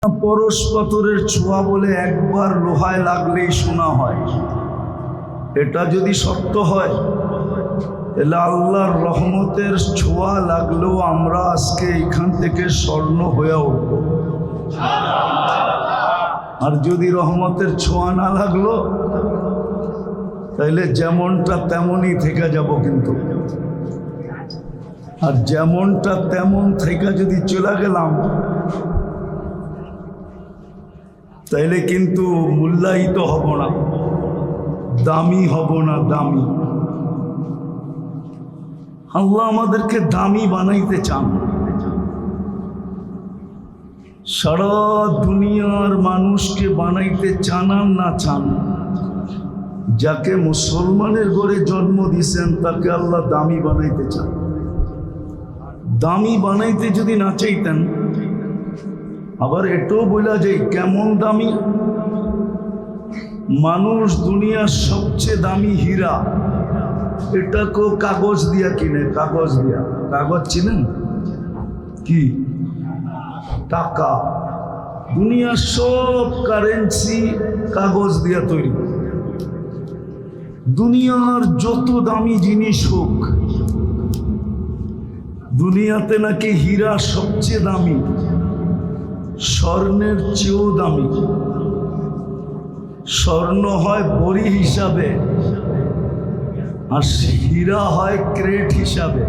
পরশ পাথরের ছোঁয়া বলে একবার লোহায় লাগলেই শোনা হয়। এটা যদি সত্য হয় তাহলে আল্লাহর রহমতের ছোঁয়া লাগলেও আমরা আজকে এখান থেকে স্বর্ণ হয়ে উঠব। আর যদি রহমতের ছোঁয়া না লাগলো তাহলে যেমনটা তেমনই থেকে যাব। কিন্তু আর যেমনটা তেমন থেকে যদি চলে গেলাম তাইলে কিন্তু মূল্যায়িত হব না, দামি হব না। দামি আল্লাহ আমাদেরকে দামি বানাইতে চান। সারা দুনিয়ার মানুষকে বানাইতে চান আর না চান, যাকে মুসলমানের ঘরে জন্ম দিয়েছেন তাকে আল্লাহ দামি বানাইতে চান। দামি বানাইতে যদি না চাইতেন, আবার এটাও বলা যায় কেমন দামি। মানুষ দুনিয়ার সবচেয়ে দামি হীরা, এটাকেও কাগজ দিয়া কিনে। কাগজ দিয়া, কাগজ চিনেন কি? টাকা। দুনিয়ার সব কারেন্সি কাগজ দিয়া তৈরি। দুনিয়ার যত দামি জিনিস হোক, দুনিয়াতে নাকি হীরা সবচেয়ে দামি, স্বর্ণের চেয়েও দামি। স্বর্ণ হয় বড়ি হিসাবে আর হীরা হয় ক্রেট হিসাবে।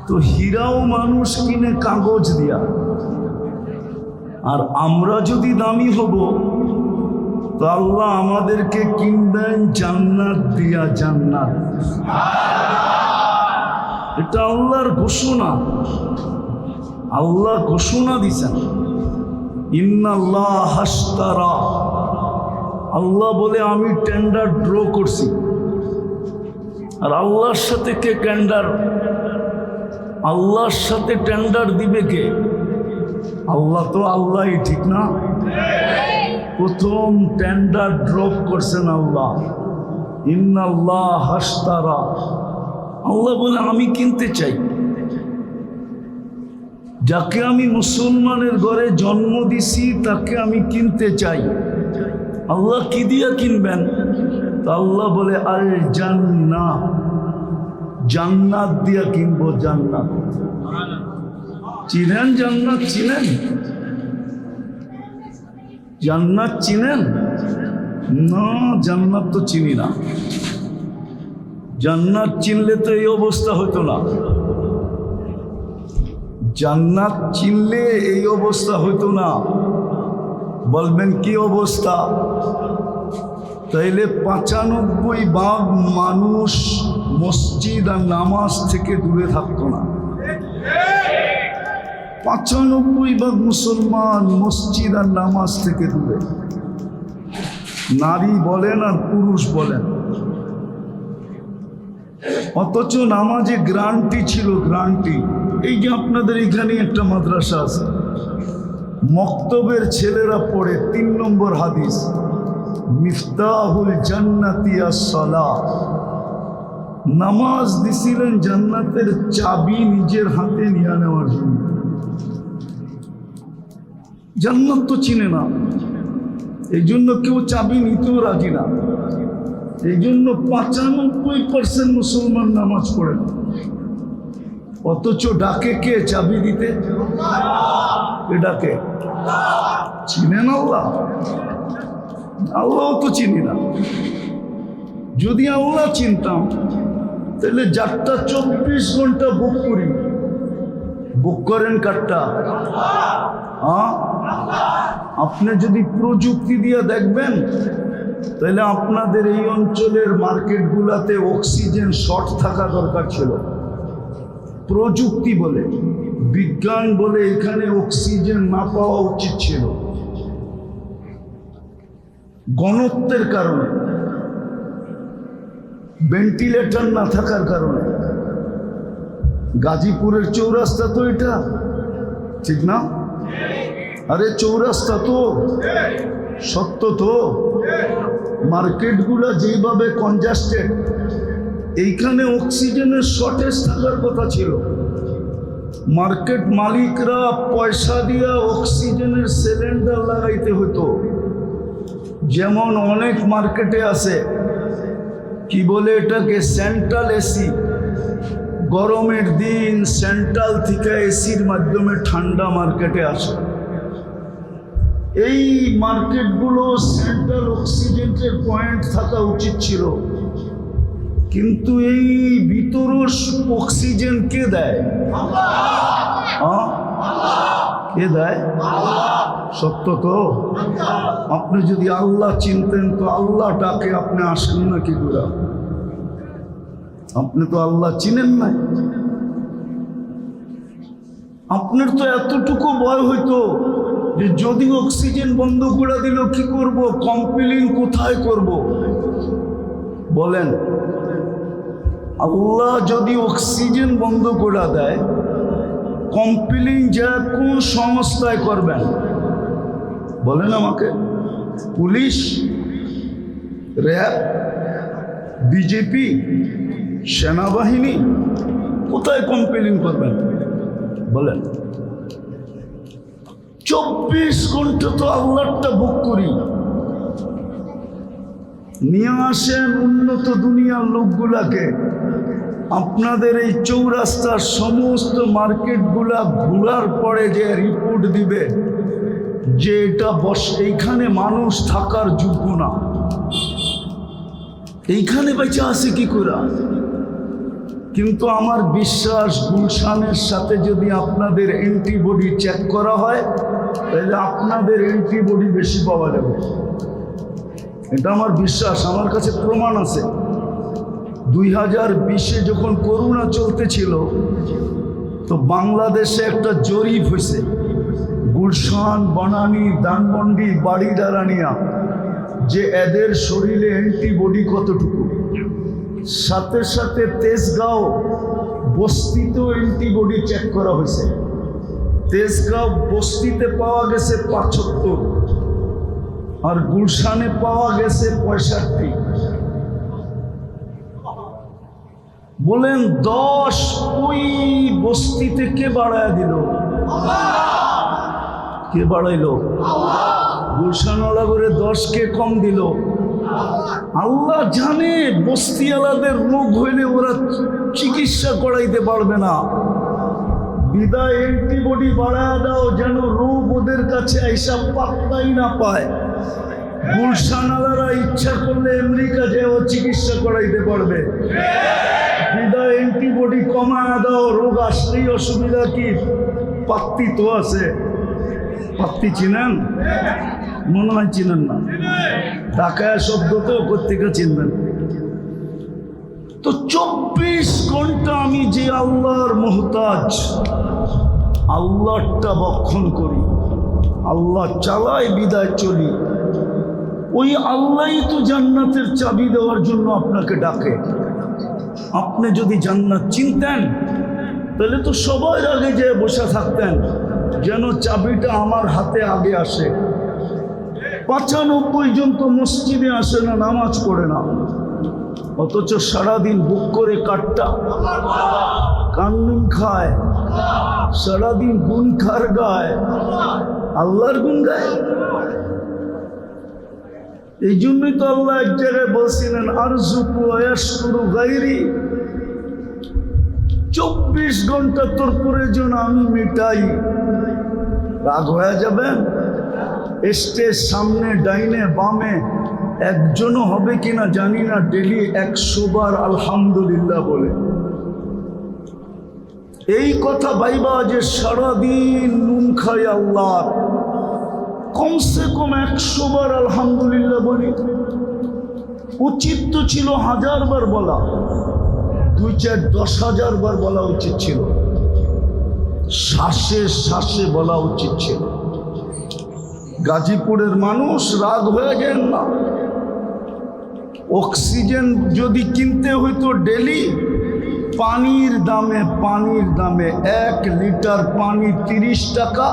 তো হীরাও মানুষ কিনে কাগজ দিয়া। আর আমরা যদি দামি হব তো আল্লাহ আমাদেরকে কিনবেন জান্নাত দিয়া। জান্নাত, এটা আল্লাহর ঘোষণা। আল্লাহ ঘোষণা দিছেন, ইন্নাল্লাহ হাশতারা। আল্লাহ বলে আমি টেন্ডার ড্র করছি। আর আল্লাহর সাথে কে টেন্ডার? আল্লাহর সাথে টেন্ডার দিবে কে? আল্লাহ তো আল্লাহই, ঠিক না? প্রথম টেন্ডার ড্রপ করছেন আল্লাহ। ইন্নাল্লাহ হাশতারা। আল্লাহ বলে আমি কিনতে চাই। যাকে আমি মুসলমানের ঘরে জন্ম দিছি তাকে আমি কিনতে চাই। আল্লাহ কি দিয়া কিনবেন? তো আল্লাহ বলে আল জান্নাত, জান্নাত দিয়া কিনবো। জান্নাত চিনেন? জান্নাত চিনেন? জান্নাত চিনেন না? জান্নাত তো চিনি না। জান্নাত চিনলে তো এই অবস্থা হতো না। জান্নাত চিনলে এই অবস্থা হতো না। বলবেন কি অবস্থা? তাইলে 95% মানুষ মসজিদ আর নামাজ থেকে দূরে থাকতো না। 95% মুসলমান মসজিদ আর নামাজ থেকে দূরে। নারী বলেন আর পুরুষ বলেন। অথচ নামাজে গ্যারান্টি ছিল, গ্যারান্টি। এই যে আপনাদের এখানে একটা মাদ্রাসা আছে, মক্তবের ছেলেরা পড়ে 3 নম্বর হাদিস, মিফতাহুল জান্নাতি আস-সালাহ। নামাজ দিছিলেন জান্নাতের চাবি নিজের হাতে নিয়ে নেওয়ার জন্য। জান্নাত তো চিনে না, এই জন্য কেউ চাবি নিতেও রাজি না। এই জন্য 95% মুসলমান নামাজ পড়ে না। অথচ ডাকে কে চাবি দিতে? কে ডাকে? চিনেন আল্লাহ? আল্লাহ তো চিনি না। যদি আল্লাহ চিনতাম তাহলে যারটা 24 ঘন্টা বুক করি। বুক করেন কারটা? হ্যাঁ, আপনি যদি প্রযুক্তি দিয়ে দেখবেন তাহলে আপনাদের এই অঞ্চলের মার্কেটগুলোতে অক্সিজেন শর্ট থাকা দরকার ছিল। প্রযুক্তি বলে, বিজ্ঞান বলে এখানে অক্সিজেন না পাওয়া উচিত ছিল। ঘনত্বের কারণে, ভেন্টিলেটর না থাকার কারণে। গাজীপুরের চৌরাস্তা তো এটা, ঠিক না? আরে চৌরাস্তা তো সত্য তো। মার্কেটগুলো যেভাবে কনজাস্টেড, এইখানে অক্সিজেনের শর্টেজ থাকার কথা ছিল। মার্কেট মালিকরা পয়সা দিয়া অক্সিজেনের সিলিন্ডার লাগাইতে হতো। যেমন অনেক মার্কেটে আছে কি বলে এটাকে, সেন্ট্রাল এসি। গরমের দিন সেন্ট্রাল থেকে এসির মাধ্যমে ঠান্ডা মার্কেটে আসে। এই মার্কেটগুলো সেন্ট্রাল অক্সিজেনের পয়েন্ট থাকা উচিত ছিল, কিন্তু এই ভিতর অক্সিজেন কে দেয়? কে দেয়? সত্য তো? আপনি যদি আল্লাহ চিনতেন তো আল্লাহটাকে আপনি আসেন না কি করে? আপনি তো আল্লাহ চিনেন না। আপনার তো এতটুকু ভয় হইতো যে যদি অক্সিজেন বন্ধ করে দিল কি করব, কমপ্লেইন কোথায় করব? বলেন, আল্লাহ যদি অক্সিজেন বন্ধ করে দেয়, কমপ্লেইন যা কোন সংস্থায় করবেন? বলেন আমাকে। পুলিশ, র্যাব, বিজেপি, সেনাবাহিনী, কোথায় কমপ্লেইন করবেন? বলেন। 24 ঘন্টা তো আল্লাহটা বুক করি। নিয়ে আসেন উন্নত দুনিয়ার লোকগুলাকে, আপনাদের এই চৌরাস্তার সমস্ত মার্কেটগুলা ঘোরার পরে যে রিপোর্ট দিবে যে এটা এইখানে মানুষ থাকার যোগ্য না, এইখানে বেঁচে আছে কি করে? কিন্তু আমার বিশ্বাস গুলশানের সাথে যদি আপনাদের অ্যান্টিবডি চেক করা হয় তাহলে আপনাদের অ্যান্টিবডি বেশি পাওয়া যাবে। এটা আমার বিশ্বাস, আমার কাছে প্রমাণ আছে। 2020-এ যখন করোনা চলতেছিল তো বাংলাদেশে একটা জরিপ হয়েছে, গুলশান, বনানী, ধানমন্ডি, বাড়িদারানিয়া, যে এদের শরীরে অ্যান্টিবডি কতটুকু। সাথে সাথে তেজগাঁও বস্তিতেও অ্যান্টিবডি চেক করা হয়েছে। তেজগাঁও বস্তিতে পাওয়া গেছে 75 আর গুলশানে পাওয়া গেছে 65। বলেন 10 ওই বস্তিতে কে বাড়ায় দিল? কে বাড়াইলো? গুলশানওয়ালা করে 10 কে কম দিল? আল্লাহ জানে বস্তিওয়ালাদের রোগ হইলে ওরা চিকিৎসা করাইতে পারবে না, বিদায় অ্যান্টিবডি বাড়ায় দাও যেন রোগ ওদের কাছে আইসা পাত্তাই না পায়। গুলশানওয়ালারা ইচ্ছা করলে আমেরিকা যেও চিকিৎসা করাইতে পারবে, বিদায় অ্যান্টিবডি কমায় দাও, রোগ আসলেই অসুবিধা কি? পাত্তি তো আছে। পাত্তি চিনেন? মনে হয় চিনেন না। ঢাকায় শব্দ তো কোত্থেকে চিনবেন? তো 24 ঘন্টা আমি যে আল্লাহর মুহতাজ, আল্লাহটা বক্ষণ করি, আল্লাহ চালায় বিদায় চলি। ওই আল্লাহই তো জান্নাতের চাবি দেওয়ার জন্য আপনাকে ডাকে। আপনি যদি জান্নাত চিনতেন তাহলে তো সবার আগে যে বসে থাকতেন যেন চাবিটা আমার হাতে আগে আসে। 95 জন তো মসজিদে আসে না, নামাজ পড়ে না, অথচ সারাদিন বুক করে কাটটা কান্নুন খায়, সারাদিন গুণ খার গায়, আল্লাহর গুণ গায়। এই জন্যই তো আল্লাহ এক জায়গায় বলছিলেন আরজুকু আয়াশকুরু গায়রি, 24 ঘন্টা তোর প্রয়োজন আমি মিটাই। রাগ হয়ে যাবেন? স্টেজ সামনে ডাইনে বামে একজনও হবে কিনা জানি না ডেলি 100 বার আলহামদুলিল্লাহ বলে। এই কথা ভাইবা যে সারাদিন নুন খাই আল্লাহ, কমসে কম 100 বার আলহামদুলিল্লাহ বলি। উচিত তো ছিল 1000 বার বলা, 2, 4, 10,000 বার বলা উচিত ছিল, শ্বাসে শ্বাসে বলা উচিত ছিল। গাজীপুরের মানুষ রাগ হয়ে গেল না। অক্সিজেন যদি কিনতে হইতো ডেলি, পানির দামে 1 লিটার পানি 30 টাকা,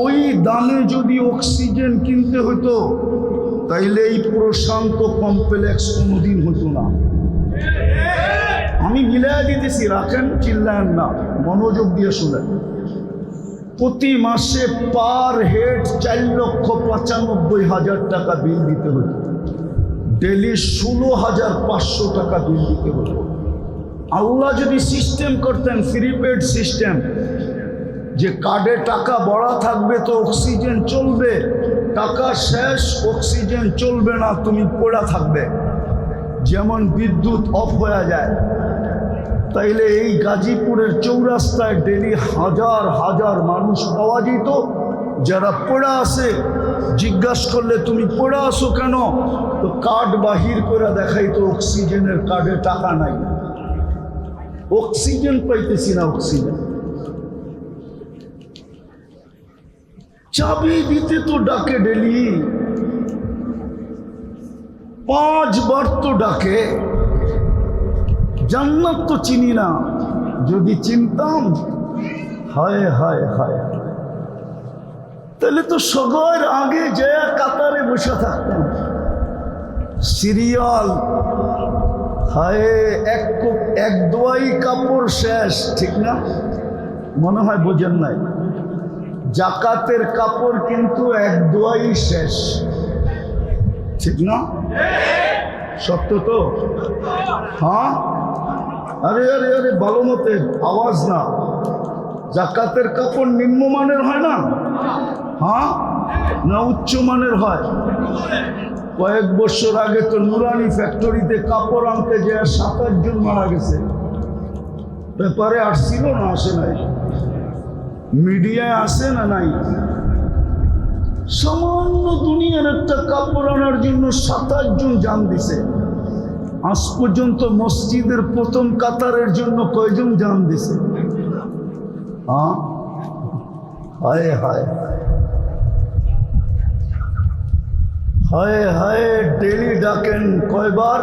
ওই দামে যদি অক্সিজেন কিনতে হতো তাইলে এই প্রশান্ত কমপ্লেক্স কোনোদিন হতো না। আমি মিলাই দিতেছি, রাখেন, চিল্লায়েন না, মনোযোগ দিয়ে শুনেন। প্রতি মাসে পার হেড 4,95,000 টাকা বিল দিতে হতো, ডেলি 16,500 টাকা বিল দিতে হতো। আল্লাহ যদি সিস্টেম করতেন, প্রিপেড সিস্টেম, যে কার্ডে টাকা বড়া থাকবে তো অক্সিজেন চলবে, টাকা শেষ অক্সিজেন চলবে না, তুমি পড়া থাকবে, যেমন বিদ্যুৎ অফ হয়ে যায়, তাইলে এই গাজীপুরের চৌরাস্তায় ডেলি হাজার হাজার মানুষ পাওয়া যেত যারা পড়া আছে। জিজ্ঞাসা করলে তুমি পড়া আসো কেন, তো কার্ড বাহির করে দেখাইতো অক্সিজেনের কার্ডে টাকা নাই, অক্সিজেন পাইতেছি না, অক্সিজেন। চাবি দিতে তো ডাকে ডেলি 5 বার তো ডাকে। জান্নাত তো চিনি না, যদি চিনতাম, হায় হায় হায়, তাহলে তো সবার আগে যে কাতারে বসে থাকতাম, সিরিয়াল, হায় এক দোয়াই কাপড় শেষ, ঠিক না? মনে হয় বোঝেন নাই, জাকাতের কাপড় কিন্তু এক দোয়াই শেষ, ঠিক না? সত্য তো? হ্যাঁ, আরে আরে আরে ভালো মতে আওয়াজ না। জাকাতের কাপড় নিম্নমানের হয় না, হ্যাঁ না উচ্চমানের হয়? কয়েক বছর আগে তো নুরানি ফ্যাক্টরিতে কাপড় আনতে যে 27 জন মারা গেছে, পেপারে আসছিল না, আসে নাই? মিডিয়ায় আসে না নাই? সামান্য দুনিয়ার একটা কাপড় আনার জন্য 27 জন জান দিছে। আজ পর্যন্ত মসজিদের প্রথম কাতারের জন্য কয়জন জান দিছে? হ্যাঁ, হায় হায় হায় হায়, ডেলি ডাকেন কয়বার?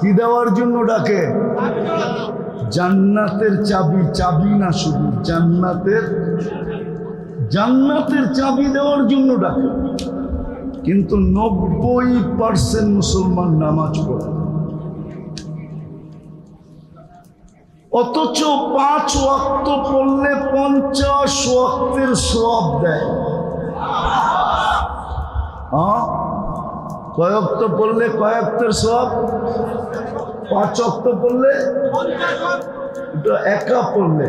কি দেওয়ার জন্য ডাকে? জান্নাতের চাবি, চাবি না শুধু, জান্নাতের চাবি দেওয়ার জন্য ডাকে। কিন্তু 90% মুসলমান নামাজ পড়ে, অথচ 5 ওয়াক্ত পড়লে 50 ওয়াক্তের সওয়াব দেয়। হ্যাঁ, কয় ওয়াক্ত পড়লে কয় ওয়াক্তের সওয়াব? 5 ওয়াক্ত পড়লে, এটা একা পড়লে,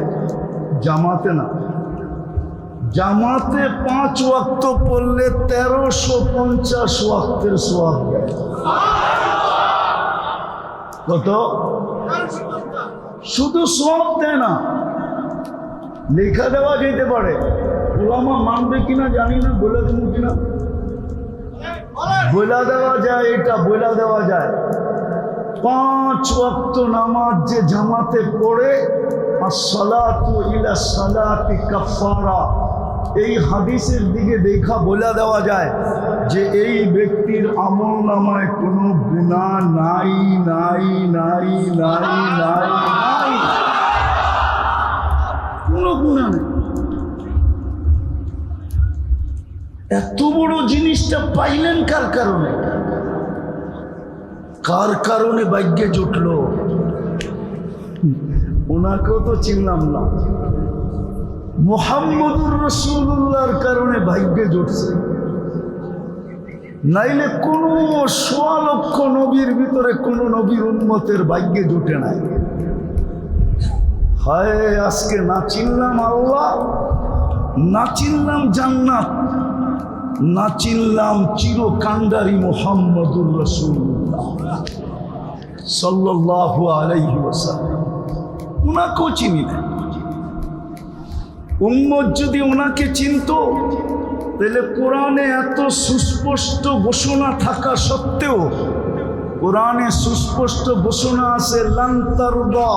জামাতে না। জামাতে 5 ওয়াক্ত পড়লে 1350 ওয়াক্তের সওয়াব দেয়। কত? শুধু সওয়াব দেয় না, লেখা দেওয়া যেতে পারে। ওলামা মানবে কিনা জানি না, বলে দেবো কিনা, বলে দেওয়া যায়, এটা বলে দেওয়া যায়। 5 ওয়াক্ত নামাজ যে জামাতে পড়ে, আসসালাতু ইলা সালাতি কাফারা, এই হাদিসের দিকে দেখা বলে দেওয়া যায় যে এই ব্যক্তির আমল নামায় কোনো গুনাহ নাই নাই নাই নাই নাই নাই, কোনো গুনাহ নেই। এত বড় জিনিসটা পাইলেন কার কারণে? কার কারণে ভাগ্যে জুটল? ওনাকেও তো চিনলাম না, মুহাম্মদুর রাসূলুল্লাহর কারণে ভাগ্যে জুটছে। নাইলে কোন 1.25 লক্ষ নবীর ভিতরে কোন নবীর উম্মতের ভাগ্যে জুটে নাই। হায়, আজকে না চিনলাম আল্লাহ, না চিনলাম জান্নাত, না চিনলাম চিরকান্ডারি মুহাম্মদুর রাসূলুল্লাহ সাল্লাল্লাহু আলাইহি ওয়াসাল্লাম। ওনাকেও চিনি না। উম্মত যদি ওনাকে চিনতো, তাহলে কোরআনে এত সুস্পষ্ট ঘোষণা থাকা সত্ত্বেও, কোরআনে সুস্পষ্ট ঘোষণা আছে, লান তারদা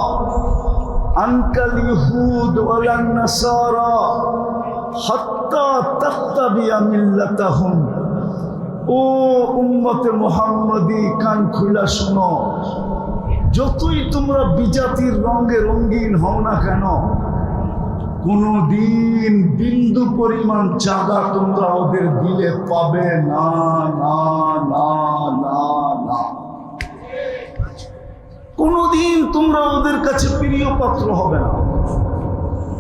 আনকাল ইহুদ ওয়ালান নাসারা হাত্তা তাত্তাবিয়া মিল্লাতাহুম। ও উম্মতে মুহাম্মদী, কান খুলা শোনো, যতই তোমরা বিজাতির রঙে রঙিন হও না কেন, কোনদিন বিন্দু পরিমাণ জায়গা তোমরা ওদের দিলে পাবে না, না না না না। কোনোদিন তোমরা ওদের কাছে প্রিয় পাত্র হবে না,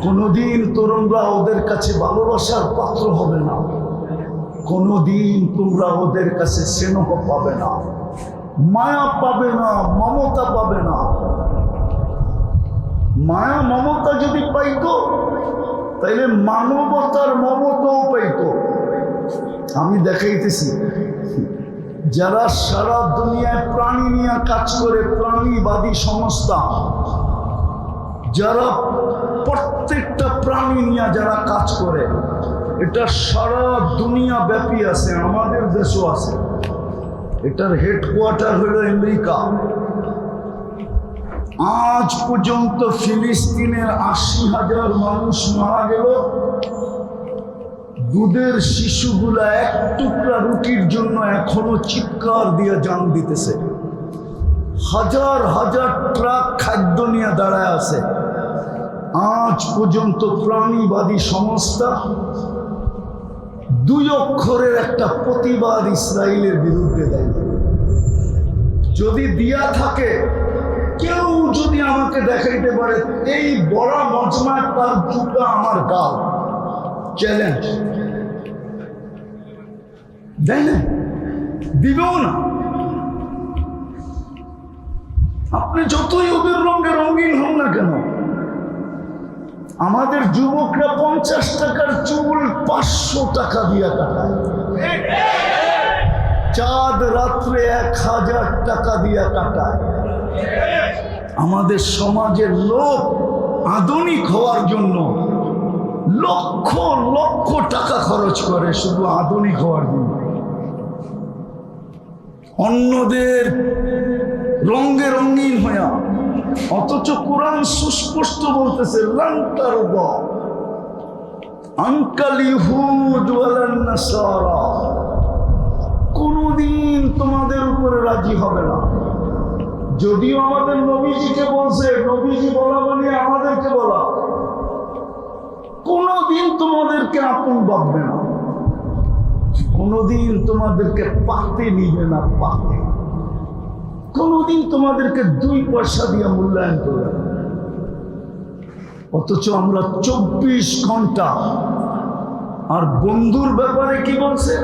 কোনোদিন তোমরা ওদের কাছে ভালোবাসার পাত্র হবে না, কোনোদিন তোমরা ওদের কাছে স্নেহ পাবে না, মায়া পাবে না, মমতা পাবে না। মায়া মমতা যদি পাইতো তাইলে মানবতার মমতাও পাইতো। আমি দেখাইতেছি, যারা সারা দুনিয়ায় প্রাণী নিয়ে কাজ করে, প্রাণীবাদী সংস্থা, যারা প্রত্যেকটা প্রাণী নিয়ে যারা কাজ করে, এটা সারা দুনিয়া ব্যাপী আছে, আমাদের দেশও আছে। এটার হেডকোয়ার্টার হলো আমেরিকা। আজ পর্যন্ত ফিলিস্তিনের ৮০,০০০ মানুষ মারা গেল। দুধের শিশুগুলা এক টুকরা রুটির জন্য এখনো চিৎকার দিয়ে জান দিতেছে। হাজার হাজার ট্রাক খাদ্য নিয়ে দাঁড়ায় আছে। আজ পর্যন্ত প্রাণীবাদী সংস্থা ২ অক্ষরের একটা প্রতিবাদ ইসরায়েলের বিরুদ্ধে দেয়। যদি দিয়া থাকে, কেউ যদি আমাকে দেখাইতে পারে এই বড় মজমায় তার জুতা আমার গাল, চ্যালেঞ্জ দেয় না, দিবেও না। আপনি যতই ওদের রঙে রঙিন হন না কেন, আমাদের যুবকরা ৫০ টাকার চুল ৫০০ টাকা দিয়ে কাটায়, চাঁদ রাত্রে ১,০০০ টাকা দিয়ে কাটায়। আমাদের সমাজের লোক আধুনিক হওয়ার জন্য লক্ষ লক্ষ টাকা খরচ করে শুধু আধুনিক হওয়ার জন্য। অন্যদের রঙে রঙিন হইয়া, অথচ কোরআন সুস্পষ্ট বলতেছে কোনদিন তোমাদের উপরে রাজি হবে না। যদিও আমাদের নবীজিকে বলছে, নবীজি বলা মানে আমাদেরকে বলা, কোনদিন তোমাদেরকে আপন ভাববে না, কোনদিন তোমাদেরকে পাতে নিবে না, পাতে কোনদিন তোমাদেরকে ২ পয়সা দিয়ে মূল্যায়ন করবে না। অথচ আমরা ২৪ ঘন্টা। আর বন্ধুর ব্যাপারে কি বলছে?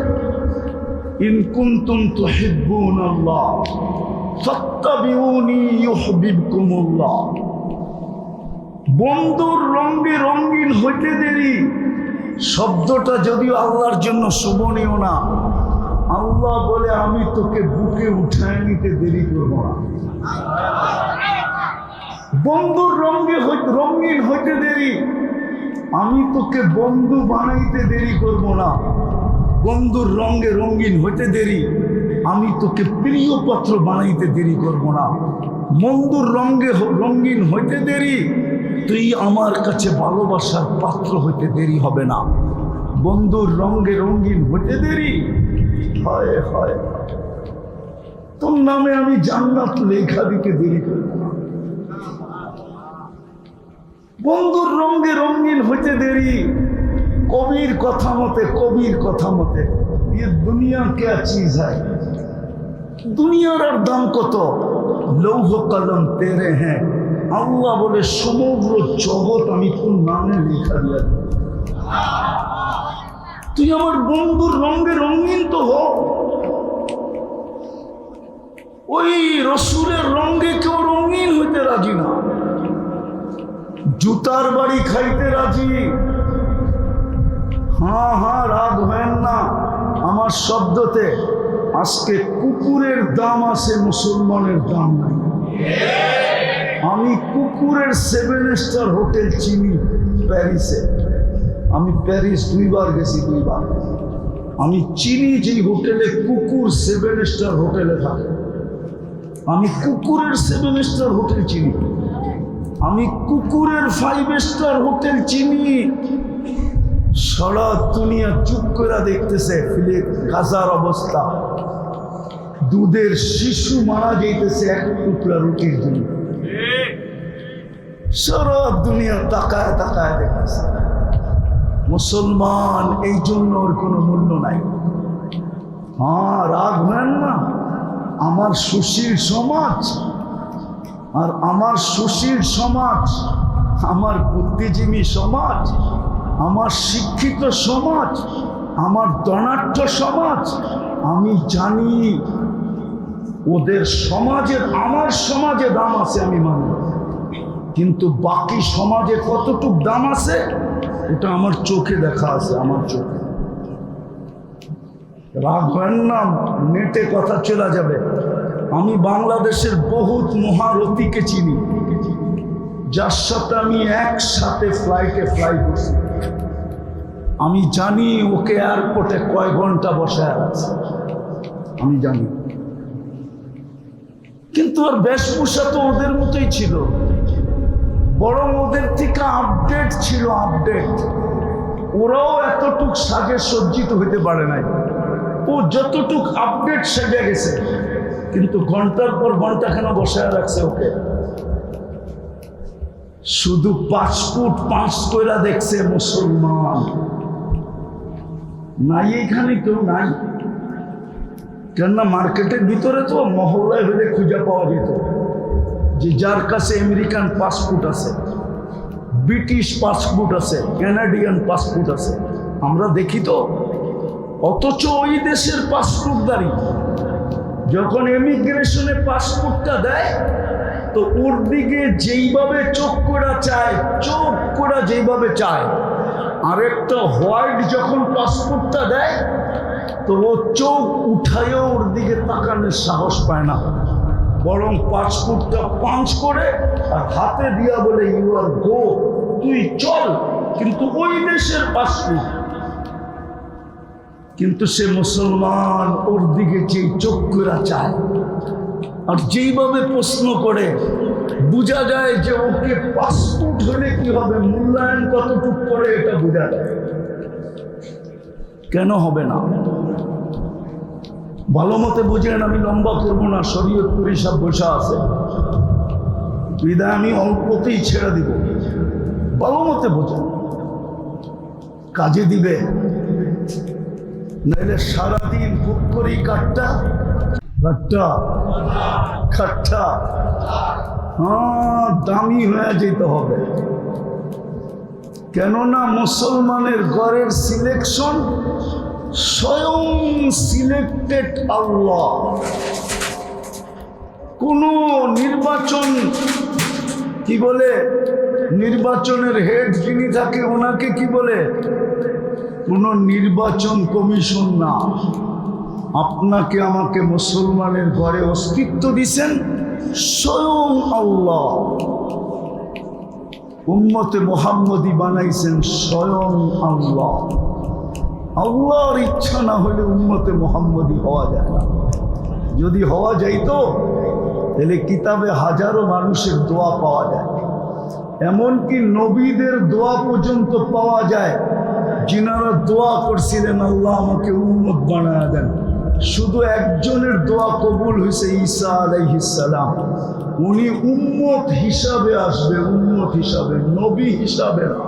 ইন কুনতুম তুহিব্বুনাল্লাহ ফাত্তাবিউনি ইউহিব্বুকুমুল্লাহ। বন্ধুর রঙে রঙিন হইতে দেরি শব্দটা যদিও আল্লাহর জন্য শোভনীয় না, আল্লাহ বলে আমি তোকে বুকে উঠায় নিতে দেরি করব না। বন্ধুর রঙিন হইতে দেরি, আমি তোকে বন্ধু বানাইতে দেরি করব না। বন্ধুর রঙে রঙিন হইতে দেরি, আমি তোকে প্রিয় পাত্র বানাইতে দেরি করব না। বন্ধুর রঙে রঙিন হইতে দেরি, তুই আমার কাছে ভালোবাসার পাত্র হইতে দেরি হবে না। বন্ধুর রঙে রঙিন হইতে দেরি, হায় হায় তোর নামে আমি জান্নাত লেখা দিতে দেরি করব না। বন্ধুর রঙে রঙিন হইতে দেরি, কবির কথা মতে ये दुनिया क्या चीज है, দুনিয়ার আর দাম কত? লৌহ কলম তেরে হ্যাঁ, আল্লাহ বলে সমগ্র জগৎ আমি কোন নামে লেখা দিয়া। তুই আমার বন্ধুর রঙে রঙিন তো হ। ওই রসুলের রঙে কেউ রঙিন হইতে রাজি না, জুতার বাড়ি খাইতে রাজি। হ্যাঁ রাগ হয় না আমার শব্দতে। আজকে কুকুরের দাম আছে, মুসলমানের দাম নাই। আমি কুকুরের 7 স্টার হোটেল চিনি প্যারিসে। আমি প্যারিস 2 বার গেছি, 2 বার। আমি চিনি যে হোটেলে কুকুর 7 স্টার হোটেলে থাকে। আমি কুকুরের 7 স্টার হোটেল চিনি, আমি কুকুরের 5 স্টার হোটেল চিনি। সারা দুনিয়া চুপ করে দেখতেছে গাজার অবস্থা। দুধের শিশু মারা যাইতেছে এক টুকরা রুটির জন্য। সারা দুনিয়া তাকায় তাকায় দেখতেছে। মুসলমান এই জন্য ওর কোনো মূল্য নাই। হ্যাঁ রাগ হয় না, আমার সুশীল সমাজ আর আমার সুশীল সমাজ, আমার বুদ্ধিজীবী সমাজ, আমার শিক্ষিত সমাজ, আমার ধনাঢ্য সমাজ, আমি জানি ওদের সমাজের আমার সমাজে দাম আছে, আমি মানি। কিন্তু বাকি সমাজে কতটুক দাম আছে ওটা আমার চোখে দেখা আছে, আমার চোখে। রাখবেন না, নেটে কথা চলে যাবে। আমি বাংলাদেশের বহুত মহারথীকে চিনি, যার সাথে আমি একসাথে ফ্লাইটে ফ্লাই করছি। আমি জানি ওকে এয়ারপোর্টে কয় ঘন্টা বসায় আছে, আমি জানি। কিন্তু ওর বেশভূষা তো ওদের মতোই ছিল, বরং ওদের থেকে আপডেট ছিল, আপডেট। ওরাও এতটুক সাজে সজ্জিত হইতে পারে নাই, ও যতটুক আপডেট সেজে গেছে। কিন্তু ঘন্টার পর ঘন্টা কেন বসায় রাখছে ওকে? শুধু 5 ফুট 5 কইরা দেখছে মুসলমান নাই, এখানে কেউ নাই। কেননা মার্কেটের ভিতরে তো মহল্লায় হলে খুঁজে পাওয়া যেত যে যার কাছে আমেরিকান পাসপোর্ট আছে, ব্রিটিশ পাসপোর্ট আছে, কানাডিয়ান পাসপোর্ট আছে, আমরা দেখি তো। অথচ ওই দেশের পাসপোর্টদারি যখন ইমিগ্রেশনে পাসপোর্টটা দেয়, তো ওর দিকে যেইভাবে চোখ করা চায়, চোখ করা যেইভাবে চায়, আরেকটা হোয়াইট যখন পাসপোর্টটা দেয়, তো ও চোখ উঠায়ও ওর দিকে তাকানোর সাহস পায় না, বরং পাসপোর্টটা পাঞ্চ করে আর হাতে দিয়া বলে ইউ আর গো, তুই চল। কিন্তু ওই দেশের পাসপোর্ট, কিন্তু সে মুসলমান, ওর দিকে যেই চোখ করা চায় আর যেইভাবে প্রশ্ন করে, বোঝা যায় যে ওকে পাসপোর্ট হলে কি হবে, মূল্যায়ন কতটুক করে এটা বোঝা যায়। কেন হবে না? ভালো মতে বুঝেন, আমি লম্বা করবো না, শরীয়তপুরি সব বসা আছে, বিদায় আমি অল্পতেই ছেড়ে দিব। ভালো মতে বোঝেন, কাজে দিবে, নাইলে সারাদিন বুক করি কাটটা কাটটা কাটটা, দামি হয়ে যেতে হবে। কেননা মুসলমানের ঘরের সিলেকশন স্বয়ং সিলেক্টেড আল্লাহ। কোন নির্বাচন, কি বলে, নির্বাচনের হেড যিনি থাকে ওনাকে কি বলে, কোন নির্বাচন কমিশন না। আপনাকে আমাকে মুসলমানের ঘরে অস্তিত্ব দিছেন স্বয়ং আল্লাহ। উম্মতে মুহাম্মদী বানাইছেন স্বয়ং আল্লাহ। আল্লাহর ইচ্ছা না হলে উম্মতে মুহাম্মদী হওয়া যায় না। যদি হওয়া যাইতো তাহলে কিতাবে হাজারো মানুষের দোয়া পাওয়া যায়, এমনকি নবীদের দোয়া পর্যন্ত পাওয়া যায়, যিনারা দোয়া করছিলেন আল্লাহ আমাকে উম্মত বানায়া দেন। শুধু একজনের দোয়া কবুল হয়েছে, ঈসা আলাইহিস সালাম। উনি উম্মত হিসাবে আসবে, উম্মত হিসাবে, নবী হিসাবে না,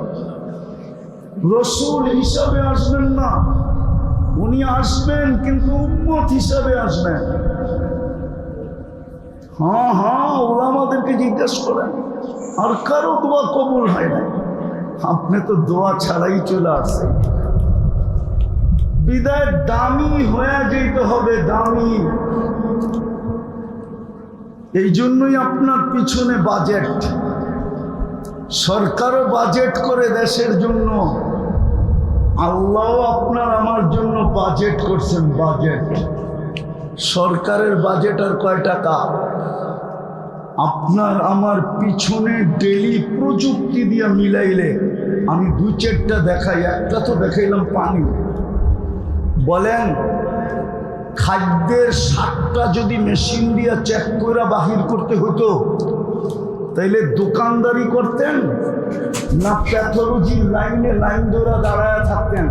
রসুল হিসাবে আসবেন না। উনি আসবেন কিন্তু উম্মত হিসাবে আসবেন। হ্যাঁ, ওলামাদেরকে জিজ্ঞাসা করেন, আর কারো দোয়া কবুল হয় না। আপনি তো দোয়া ছাড়াই চলে আসছেন। বিদায় দামি হয়ে যেতে হবে, দামি। এই জন্যই আপনার পিছনে বাজেট, সরকারও বাজেট করে দেশের জন্য, আল্লাহ আপনার আমার জন্য বাজেট করছেন। বাজেট, সরকারের বাজেট আর কয় টাকা? আপনার আমার পিছনে ডেলি প্রযুক্তি দিয়ে মিলাইলে, আমি 2-4টা দেখাই, একটা তো দেখাইলাম পানি। বলেন খাদ্যের 7টা যদি মেশিন দিয়ে চেক করে বাহির করতে হতো, তাইলে দোকানদারি করতেন না প্যাথোলজির লাইন ধরে দাঁড়ায় থাকতেন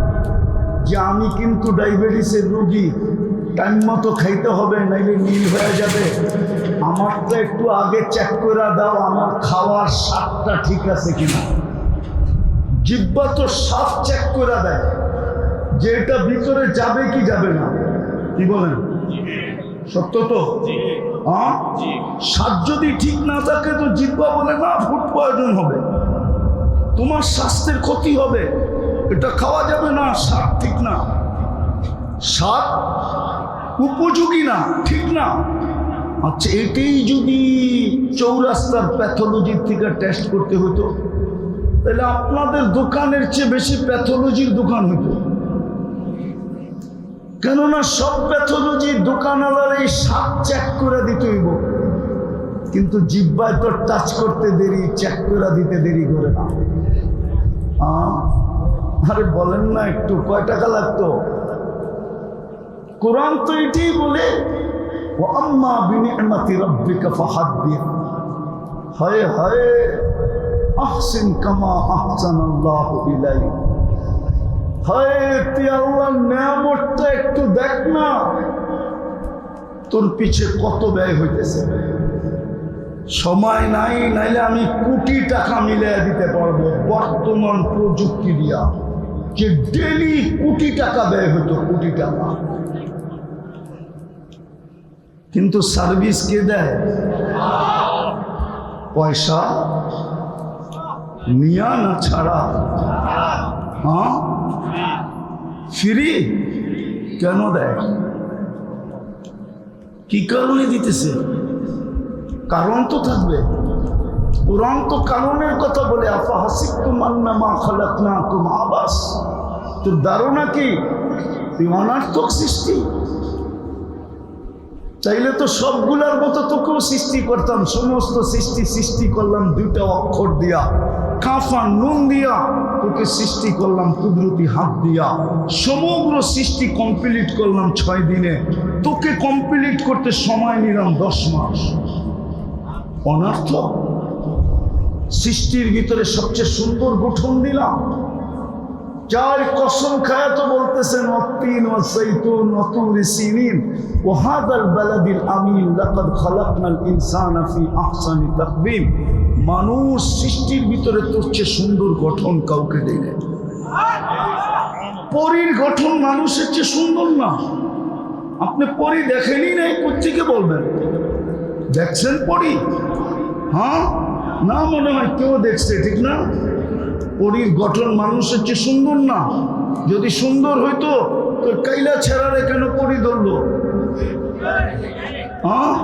যে আমি কিন্তু ডায়াবেটিসের রোগী, টাইম মতো খাইতে হবে নাইলে নীল হয়ে যাবে, আমারটা একটু আগে চেক করে দাও, আমার খাওয়ার স্বাদটা ঠিক আছে কিনা। জিহ্বা তো স্বাদ চেক করে দেয় যে এটা ভিতরে যাবে কি যাবে না। কি বলেন? সত্য তো? হ্যাঁ, স্বাদ যদি ঠিক না থাকে তো জিহ্বা বলে না ফুড পয়জন হবে, তোমার স্বাস্থ্যের ক্ষতি হবে, এটা খাওয়া যাবে না, স্বাদ ঠিক না, স্বাদ উপযোগী না, ঠিক না। আচ্ছা, এটাই যদি চৌরাস্তার প্যাথোলজির থেকে টেস্ট করতে হতো তাহলে আপনাদের দোকানের চেয়ে বেশি প্যাথোলজির দোকান হতো। কেননা সব প্যাথোলজির দোকানওয়ালার এই স্বাদ চেক করে দিতে হইব, কিন্তু জিহ্বায় তো টাচ করতে দেরি, চেক করে দিতে দেরি করে না। আরে বলেন না, একটু কয় টাকা লাগতো? কোরআন তো এটাই বলে, ও আম্মা বিনি'মাতি রাব্বিকা ফাহাদ্দিস, হায় হায় আহসিন কামা আহসানাল্লাহু ইলাইক, হায় তুই আল্লাহর নিয়ামতটা একটু দেখ না, তোর পিছে কত ব্যয় হইতেছে। সময় নাই, নাইলে আমি কোটি টাকা মিলিয়ে দিতে পারবো বর্তমান প্রযুক্তি দিয়া, যে ডেলি কোটি টাকা ব্যয় হতো, কোটি টাকা। কিন্তু সার্ভিস কে দেয়? পয়সা নিয়া না ছাড়া? হ্যাঁ, ফ্রি কেন দেয়? কি কারণে দিতেছে? কারণ তো থাকবে। কোরআন তো কারণের কথা বলে, আফা হাসিবতুম আন্নামা খালাকনাকুম আবাস, তোর ধারণা কি তুই অনার্থক সৃষ্টি? চাইলে তো সবগুলার মতো তোকেও সৃষ্টি করতাম, সমস্ত সৃষ্টি করলাম দুইটা অক্ষর দিয়া, কাফা নুন দিয়া, তোকে সৃষ্টি করলাম কুদরতি হাত দিয়া, সমগ্র সৃষ্টি কমপ্লিট করলাম 6 দিনে, তোকে কমপ্লিট করতে সময় নিলাম 10 মাস। অনার্থ? সৃষ্টির ভিতরে সবচেয়ে সুন্দর গঠন দিলাম, যার কসম খায়া তো বলতেছেন ওয়াত্তিন ওয়াসাইতুন ওয়া তুরি সিনিন ওয়া হাদাল বালাদিল আমিন লাকাদ খালাকনাল ইনসানা ফি আহসানি তাকবীম। মানুষ সৃষ্টির ভিতরে তোর চেয়ে সুন্দর গঠন কাউকে দেয় না। পরীর গঠন মানুষের চেয়ে সুন্দর না? আপনি পরী দেখেনি নাই, কোত্থেকে বলবেন? দেখছেন পরী? হ্যাঁ না, মনে হয় কেউ দেখছে, ঠিক না? পরীর গঠন মানুষের চেয়ে সুন্দর না? যদি সুন্দর হইতো তো কাইলা ছেড়ারে কেন পরী ধরলো? হ্যাঁ,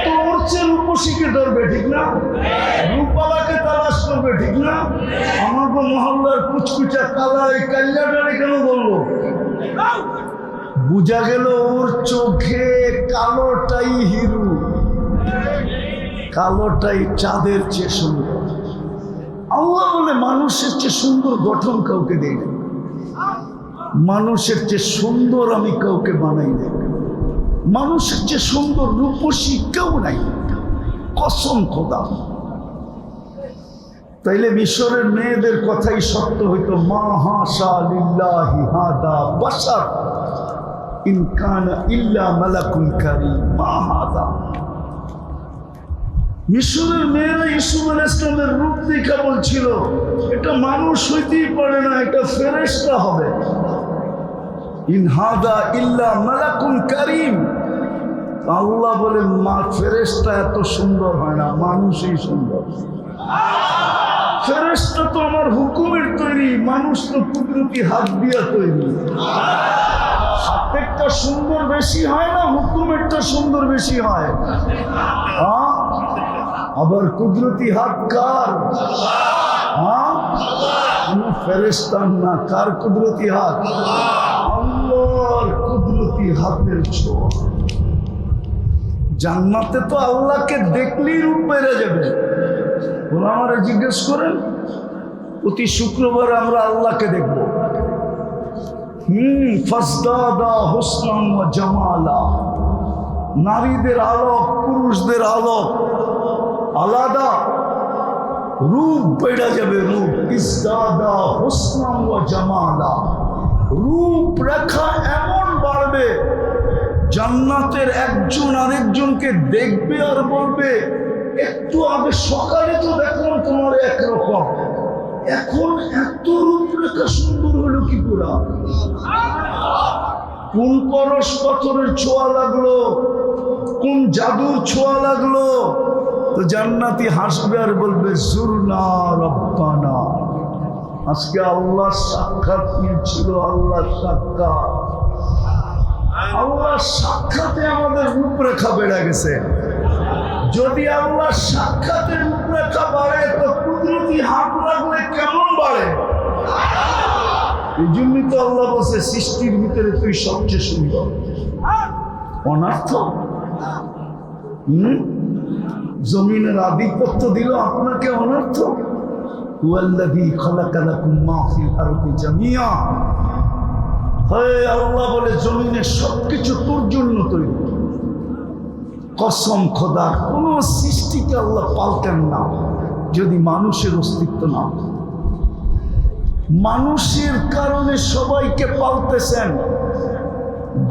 তো ওর চেয়ে রূপসীকে ধরবে, ঠিক না? রূপালাকে তালাশ করবে, ঠিক না? আমাকে মহল্লার কুচকুচা কালা এই কাল্লাটারে কেন বললো? বুঝা গেল ওর চোখে কালোটাই হিরু, কালোটাই চাঁদের চেয়ে সুন্দর। আল্লাহ বলে মানুষের চেয়ে সুন্দর গঠন কাউকে দেয় না, মানুষের চেয়ে সুন্দর আমি কাউকে বানাই না, মানুষের চেয়ে সুন্দর রূপসী কেউ নাই, কসম খোদা। তাইলে মিশরের মেয়েদের কথাই সত্য হইতো, মা হাশা লিল্লাহি হাদা বাশার ইন কানা ইল্লা মালাকুন কারীম, মা হাদা। মিশরের মেয়েরা ইউসুফ আলাইহিস সালামের রূপ দেখা বলছিল এটা মানুষ হইতেই পারে না, এটা ফেরেশতা হবে। ইন হাদা ইল্লা মালাকুন কারীম। আল্লাহ বলে মা ফেরেশতা এত সুন্দর হয় না, মানুষই সুন্দর। ফেরেশতা তো আমার হুকুমের তৈরি, মানুষ তো কুদরতি হাত দিয়া তৈরি। হাতেরটা সুন্দর বেশি হয় না, হুকুমেরটা সুন্দর বেশি হয়। হ্যাঁ, আবার কুদরতি হাত কার? হ্যাঁ, ফেরেশতার না, কার কুদরতি হাত? আল্লাহর কুদরতি হাতের ছোঁয়া। জান্নাতে তো আল্লাহকে দেখলেই রূপ বেড়ে যাবে। ওনারা জিজ্ঞেস করেন, প্রতি শুক্রবার আমরা আল্লাহকে দেখব। ফাসদাদা হুসনান ওয়া জামালা। নারীদের আলোক, পুরুষদের আলোক আলাদা, রূপ বেড়ে যাবে, রূপ। ইসদাদা হুসনান ওয়া জামালা, রূপ রেখা এমন বাড়বে, জান্নাতের একজন আরেকজনকে দেখবে আর বলবে একটু আগে সকালে তো দেখলাম তোমার একরকম, এখন এত রূপরেখা সুন্দর হলো কি পুরা? কোন পরশ পাথরের ছোঁয়া লাগলো? কোন জাদুর ছোঁয়া লাগলো? তো জান্নাতি হাসবে আর বলবে জুরনা রব্বানা। আজকে আল্লাহর সাক্ষাৎ ছিল, আল্লাহর সাক্ষাৎ। আল্লাহর সাক্ষাতে আমাদের রূপরেখা বেড়ে গেছে। যদি আল্লাহর সাক্ষাতের রূপরেখা বাড়ে তো কুদরতি হাত লাগলে কেমন বাড়ে? এই জন্যই তো আল্লাহ বলছে সৃষ্টির ভিতরে তুই সবচেয়ে সুন্দর। অনার্থ জমিনের আধিপত্য দিল আপনাকে, অনর্থ। হুয়াল্লাযী খালাকা লাকুম মা ফিল আরদি জামিয়া। হে আল্লাহ বলে জমিনের সবকিছু তোর জন্য তৈরি। কসম খোদার, কোন সৃষ্টিকে আল্লাহ পালতেন না যদি মানুষের অস্তিত্ব না। মানুষের কারণে সবাইকে পালতেছেন।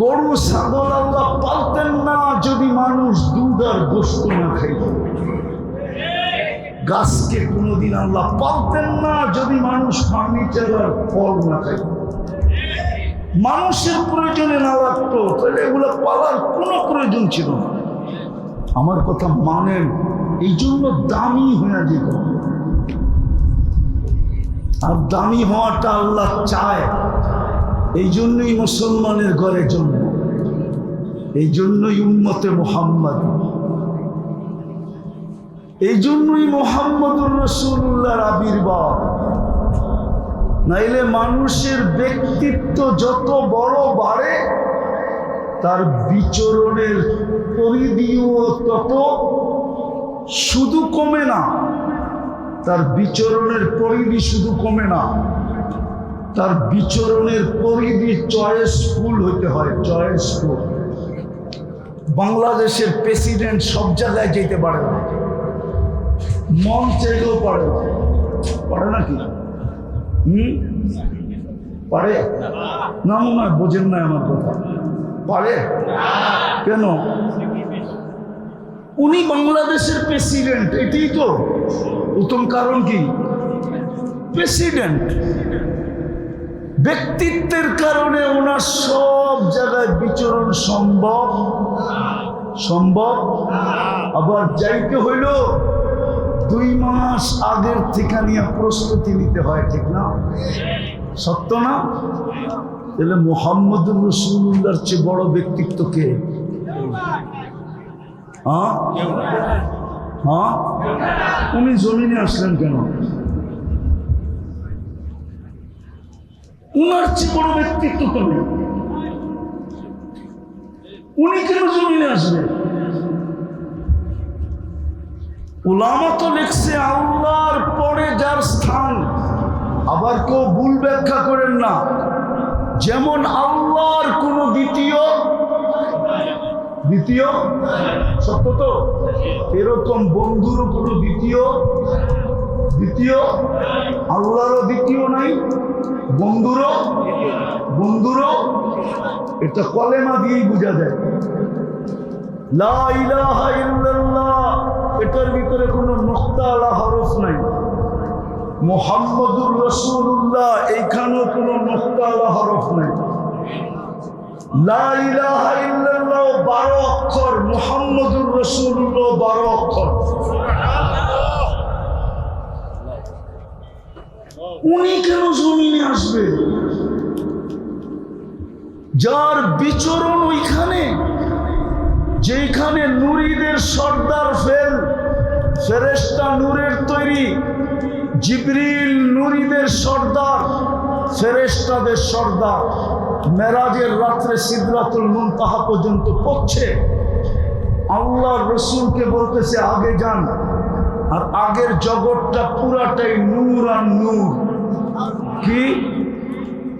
গরু ছাগল আল্লাহ পালতেন না যদি মানুষ দুধ আর গোশত না খাইত। গাছকে কোনোদিন আল্লাহ পালতেন না যদি মানুষ ফার্নিচার আর ফল না খাইত। মানুষের প্রয়োজনে না লাগতো তাহলে এগুলো পালার কোনো প্রয়োজন ছিল না। আমার কথা মানেন, এই জন্য দামি হয়ে যেত। আর দামি হওয়াটা আল্লাহ চায়। এই জন্যই মুসলমানের ঘরে জন্ম, এই জন্যই উম্মতে মুহাম্মদ, এই জন্যই মুহাম্মদুর রাসূলুল্লাহর আবির্ভাব। নাইলে মানুষের ব্যক্তিত্ব যত বড় বাড়ে তার বিচরণের পরিধিও তত শুধু কমে না। তার বিচরণের পরিধি শুধু কমে না, তার বিচরণের পরিধি চয়েসফুল হতে হয়। চয়েসফুল। বাংলাদেশের প্রেসিডেন্ট সব জায়গায় যেতে পারে না, মন চাইলেও পারে না। পারে নাকি? পারে না? মনে হয় বোঝেন না আমার কথা। পারে কেন? উনি বাংলাদেশের প্রেসিডেন্ট, এটাই তো প্রথম কারণ। কি প্রেসিডেন্ট? ব্যক্তিত্বের কারণে ওনার সব জায়গায় বিচরণ সম্ভব। আবার যাইতে হইল 2 মাস আগের থেকে নিয়ে প্রস্তুতি নিতে হয়, ঠিক না? সত্য না? তাহলে মুহাম্মদুর রাসূলুল্লাহর চেয়ে বড় ব্যক্তিত্ব কে? উনি জমিনে আসলেন কেন? উনার চেয়ে বড় ব্যক্তিত্ব তো নেই। উনি কেন জমিনে আসবেন? উলামা তো লিখছে আল্লাহর পরে যার স্থান। আবার কেউ ভুল ব্যাখ্যা করেন না, যেমন আল্লাহর কোনো দ্বিতীয় সত্য তো, এরকম বন্ধুরও কোনো দ্বিতীয় আল্লাহরও দ্বিতীয় নাই, বন্ধুরও। এটা কলেমা দিয়েই বোঝা যায়। লা ইলাহা ইল্লাল্লাহ, এটার ভিতরে কোনো নুকতা আলা হরফ নাই। মুহাম্মদুর রাসূলুল্লাহ, এইখানেও কোনো নুকতা আলা হরফ নাই। লা ইলাহা ইল্লাল্লাহ 12 অক্ষর, মুহাম্মদুর রাসূলুল্লাহ 12 অক্ষর। উনি কেন জমিনে আসবে? যার বিচরণ ওইখানে, যেখানে নূরীদের সর্দার ফেরেশতা নূরের তৈরি, জিবরিল নূরীদের সর্দার, ফেরেশতাদের সর্দার। মেরাজের রাত্রে সিদরাতুল মুনতাহা পর্যন্ত পৌঁছে আল্লাহর রাসূলকে বলতেছে আগে যান। আর আগের জগৎটা পুরাটাই নূর আর নূর।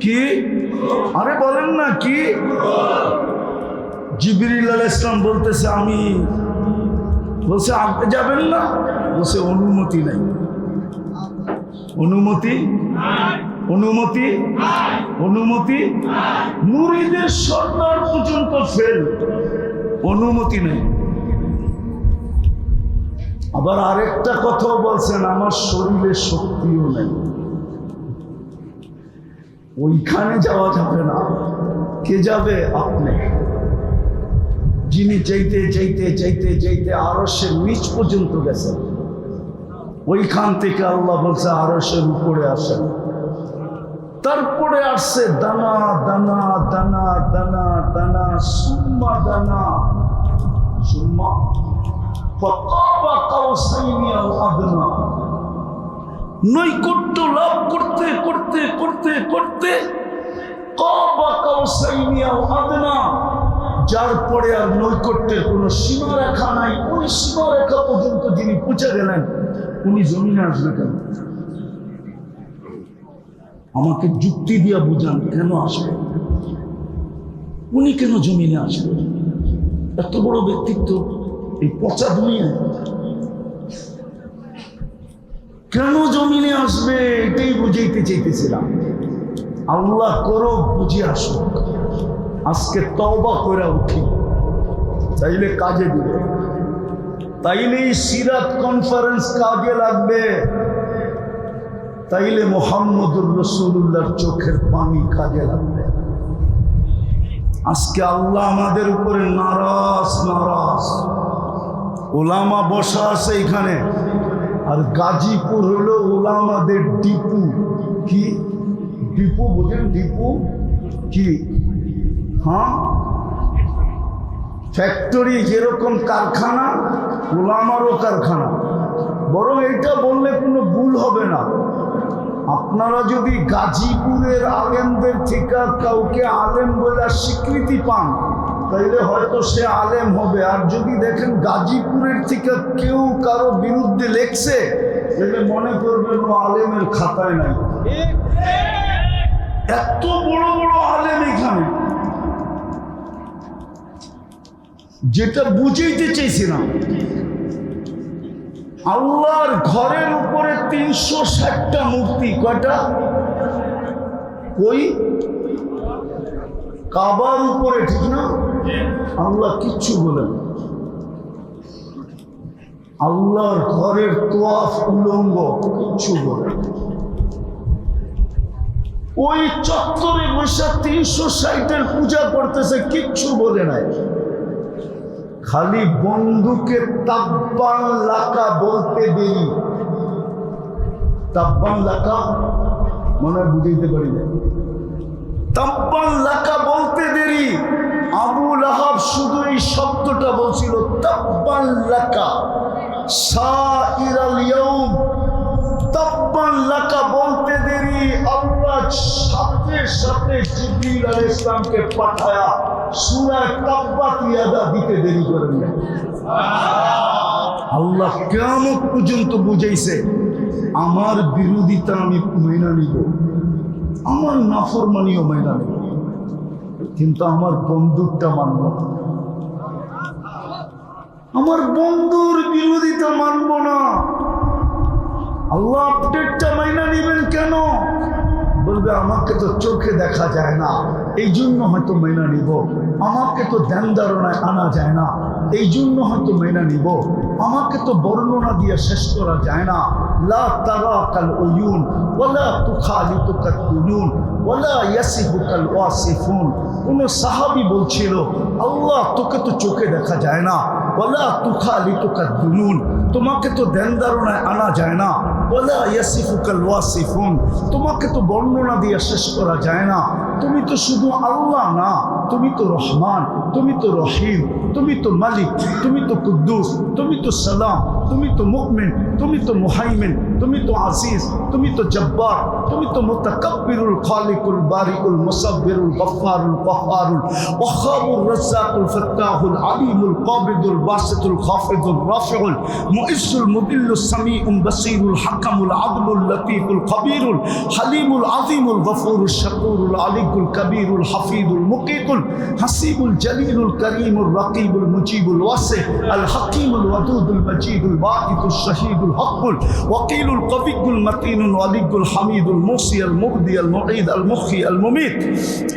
কি আরে বলেন না কি? জিবরিল আলাইহিস সালাম বলতেছে আমি, বলছে আগে যাবেন না, বলছে অনুমতি নাই। অনুমতি নূরীদের সর্দার পর্যন্ত ফেল, অনুমতি নেই। আবার আরেকটা কথাও বলছেন, আমার শরীরে শক্তিও নেই, ওইখানে যাওয়া যাবে না। কে যাবে? আপনি। যিনি চাইতে চাইতে চাইতে চাইতে আরশের নিচ পর্যন্ত গেছেন, ওইখান থেকে আল্লাহ বলছে আরশের উপরে আসেন। তারপরে আসছে দানা দানা দানা দানা দানা সুম্মা দানা সুম্মা ফাকাবা কাউসাইনি আও আদনা। নৈকট্য লাভ করতে করতে করতে করতে কাবা কাউসাইনি আও আদনা, যার পরে আর নৈকট্যের কোন সীমারেখা নাই, ওই সীমারেখা পর্যন্ত যিনি পৌঁছে গেলেন, উনি জমিনে আসবে কেন? আমাকে যুক্তি দিয়া বুঝান, কেন আসবে? উনি কেন জমিনে আসবে? এত বড় ব্যক্তিত্ব এই পচা দুনিয়ায় কেন জমিনে আসবে? এটাই বুঝাইতে চাইতেছিলাম। আল্লাহ করো বুঝে আসুক। আজকে তওবা করে উঠি, তাইলে কাজে দিবে, তাইলে সিরাত কনফারেন্স কাজে লাগবে, তাইলে মুহাম্মদুর রাসূলুল্লাহর চোখের পানি কাজে লাগবে। আজকে আল্লাহ আমাদের উপরে নারাজ নারাজ। ওলামা বসা আছে এখানে, আর গাজীপুর হলো ওলামাদের ডিপু। কি ডিপু বোঝেন? ডিপু কি? হ্যাঁ, ফ্যাক্টরি, যেরকম কারখানা, ওলামারও কারখানা। বরং এটা বললে কোনো ভুল হবে না। আপনারা যদি গাজীপুরের আলেমদের থেকে কাউকে আলেম বলে স্বীকৃতি পান, তাইলে হয়তো সে আলেম হবে। আর যদি দেখেন গাজীপুরের থেকে কেউ কারো বিরুদ্ধে লেখছে, তাহলে মনে করবেন ও আলেমের খাতায় নাই। এত বড় বড় আলেম এখানে। যেটা বুঝাইতে চাইছিলাম, আল্লাহর ঘরের উপরে 360টা মূর্তি। কয়টা? কই? কাবার উপরে, ঠিক না? আল্লাহ কিচ্ছু বলেন। আল্লাহর ঘরের তোয়াফ উলঙ্গ, কিচ্ছু বলেন। ওই চত্বরে বসে 360-এর পূজা করতেছে, কিচ্ছু বলে নাই। খালি বন্ধুকে তাব্বান লাকা বলতে দেরি। তাব্বান লাকা মনে বুঝাইতে পারি না। তাব্বান লাকা বলতে দেরি। আবু লাহাব শুধু এই শব্দটা বলছিল, তাব্বান লাকা সাইরাল ইয়াউম। তাব্বান লাকা বলতে দেরি, আল্লাহ সাথে সাথে জিবরিল আলাইহিস সালামকে পাঠায়া সূরা তাব্বাত ইয়াদা দিতে দেরি করেন না। আল্লাহ কিয়ামত পর্যন্ত বুঝাইছে, আমার বিরোধিতা আমি মেনে নিব, আমার নাফরমানিও মেনে নিব, কিন্তু আমার বন্ধুরটা মানব না। আমার বন্ধুর বিরোধিতা মানব না। আল্লাহ আপডেটটা মাইনা নিবেন কেন? বলবে আমাকে তো চোখে দেখা যায় না, এই জন্য হয়তো মেনা নিব। আমাকে তো ধ্যান ধারণায় আনা যায় না, এই জন্য হয়তো মেনা নিব। আমাকে তো বর্ণনা দিয়ে শেষ করা যায় না। লা তারাকাল উয়ুন ওয়ালা তুখালিতুকাত দুনুন ওয়ালা ইয়াসিফুকাল ওয়াসিফুন। কোন সাহাবী বলছিল, আল্লাহ তোকে তো চোখে দেখা যায় না, ওয়ালা তুখালিতুকাত দুনুন, তোমাকে তো ধ্যান ধারণায় আনা যায় না, ওয়ালা ইয়াসিফুকাল ওয়াসিফুন, তোমাকে তো বর্ণনা দিয়ে শেষ করা যায় না। তুমি তো শুধু আল্লাহ না, তুমি তো রহমান, তুমি তো রহিম, তুমি তো মালিক, তুমি তো কুদ্দুস, তুমি তো সালাম, তুমি তো মুমিন, তুমি তো মুহাইমিন, তুমি তো আজিজ, তুমি তো জব্বার, তুমি তো মুতাকাব্বিরুল খালিকুল বারিকুল মুসাব্বিরুল গফফারুল কহ্হারুল ওয়াহ্হাবুর রাজ্জাকুল ফাত্তাহুল আলিমুল কাবিদুল বাসিতুল খাফিদুল রাফিউল মুইজ্জুল মুদিল্লুস সামিউল বাসীরুল হাকামুল আদলুল লতীফুল খবীরুল হালিমুল আযীমুল গফুরুশ শাকুরুল আলিকুল কবীরুল হাফিজুল মুকিতুল হাসিবুল জলিলুল করিমুল রকিবুল মুজিবুল ওয়াসি আল হাকিমুল ওয়াদুদুল মজিদুল الباعث الشهيد الحق الوكيل القوي المتين الولي الحميد المحصي المبدي المعيد المحيي المميت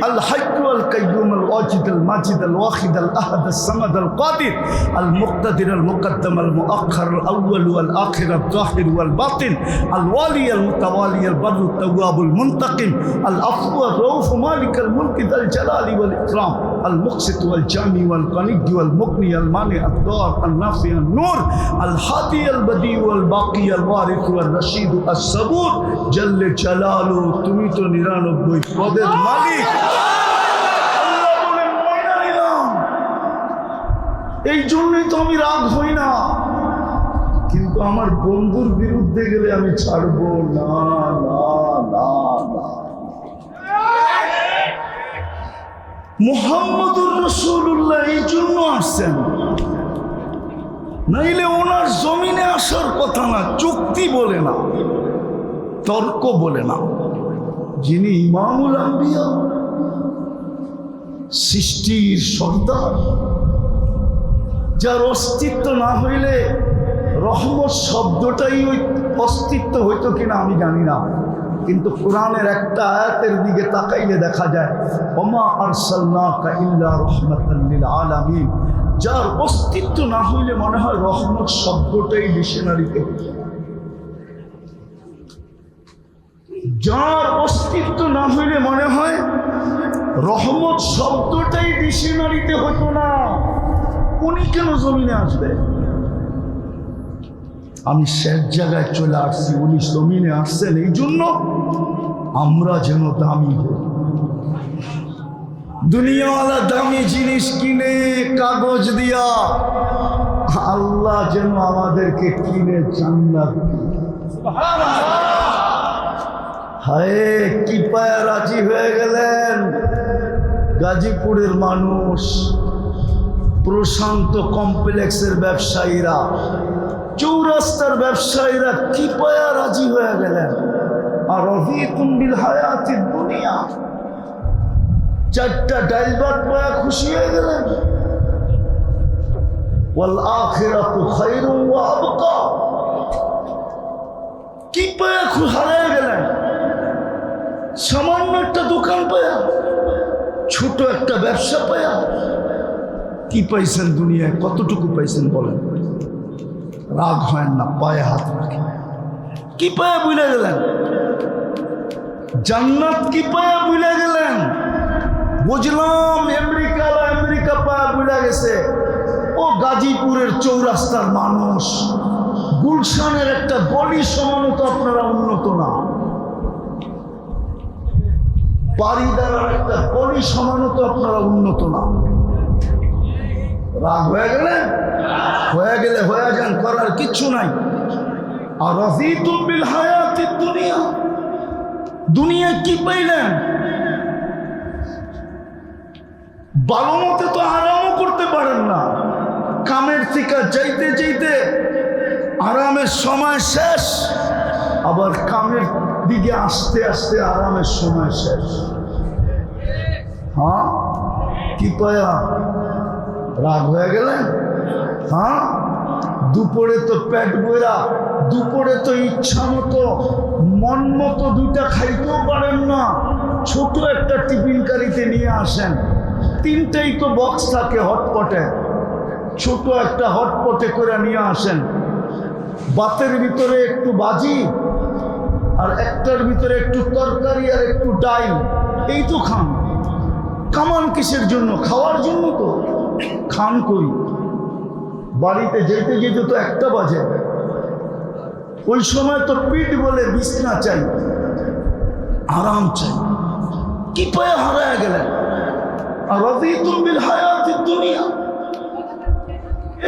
الحي القيوم الواجد الماجد الواحد الأحد الصمد القادر المقتدر المقدم المؤخر الأول والآخر الظاهر والباطن الوالي المتوالي البر التواب المنتقم العفو الرؤوف مالك الملك ذا الجلال والإكرام المقسط والجامع والغني والمغني المانع الضار النافع النور الهادي البديع والباقي الوارث والرشيد الصبور جل جلاله তুমি তো 99 পদের মালিক আল্লাহ বলেন ময়না নিলাম এই জন্যই তো আমি রাগ হই না কিন্তু আমার বন্ধুর বিরুদ্ধে গেলে আমি ছাড়বো না না না না মুহাম্মদুর রাসূলুল্লাহ এই জন্য আসছেন নাইলে ওনার জমিনে আসার কথা না চুক্তি বলে না তর্ক বলে না যিনি ইমামুল আম্বিয়া সৃষ্টির সর্দার যার অস্তিত্ব না হইলে রহমত শব্দটাই ওই অস্তিত্ব হইতো কিনা আমি জানি না কিন্তু কোরআনের একটা আয়াতের দিকে তাকাইলে দেখা যায় ওমা আরসালনাকা ইল্লা রাহমাতাল লিল আলামিন যার অস্তিত্ব না হইলে মনে হয় রহমত শব্দটাই ডিকশনারিতে যার অস্তিত্ব না হইলে মনে হয় রহমত শব্দটাই ডিকশনারিতে হতো না উনি কেন জমিনে আসবে আমি শেষ জায়গায় চলে আসছি উনি জমিনে আসছেন এই জন্য আমরা যেন দামি হই দুনিয়াওয়ালা দামি জিনিস কিনে কাগজ দিয়া আল্লাহ যেন আমাদেরকে কিনে জান্নাত হায় কি পায়া রাজি হয়ে গেলেন গাজীপুরের মানুষ প্রশান্ত কমপ্লেক্সের ব্যবসায়ীরা চৌরাস্তার ব্যবসায়ীরা কি পায়া রাজি হয়ে গেলেন আর রাদিতুম বিল হায়াতিদ দুনিয়া চারটা ডাইল ভাত পায়া খুশি হয়ে গেলেন ওয়াল আখিরাতু খায়রুন ওয়া আবকা কি পায়া হারিয়ে গেলেন সামান্য একটা দোকান পায়া ছোট একটা ব্যবসা পায়া কি পাইছেন দুনিয়ায় কতটুকু পাইছেন বলেন রাগ হয় না পায়ে হাত রাখে কি পায়ে ভুলে গেলেন জান্নাত কি পায়ে ভুলে গেলেন বুঝলাম আমেরিকা পায়ে ভুলে গেছে ও গাজীপুরের চৌরাস্তার মানুষ গুলশানের একটা গলি সমান তো আপনারা উন্নত না বাড়িদার একটা গলি সমান তো আপনারা উন্নত না রাগ হয়ে গেলেন হয়ে যান করার কিচ্ছু নাই আর রাদিতুম বিল হায়াতিদ দুনিয়া দুনিয়া কি পাইলেন ভালো মতে তো আরামও করতে পারেন না কামের থেকে যাইতে যাইতে আরামের সময় শেষ আবার কামের দিকে আস্তে আস্তে আরামের সময় শেষ হ্যাঁ কি পায়া রাগ হয়ে গেলেন হ্যাঁ দুপুরে তো পেট বইরা দুপুরে তো ইচ্ছা মতো মন মতো দুইটা খাইতেও পারেন না ছোট একটা টিফিন কারিতে নিয়ে আসেন তিনটেই তো বক্স থাকে হটপটে ছোট একটা হটপটে করে নিয়ে আসেন ভাতের ভিতরে একটু ভাজি আর একটার ভিতরে একটু তরকারি আর একটু ডাল এই তো খান কামান কিসের জন্য খাওয়ার জন্য তো খান কই বাড়িতে যেতে যেতে তো 1টা বাজে ওই সময় তো পিঠ বলে বিছনা চাই আরাম চাই কি পায়ে হারায় গেলেন আর রাদিতুম বিল হায়াতিদ দুনিয়া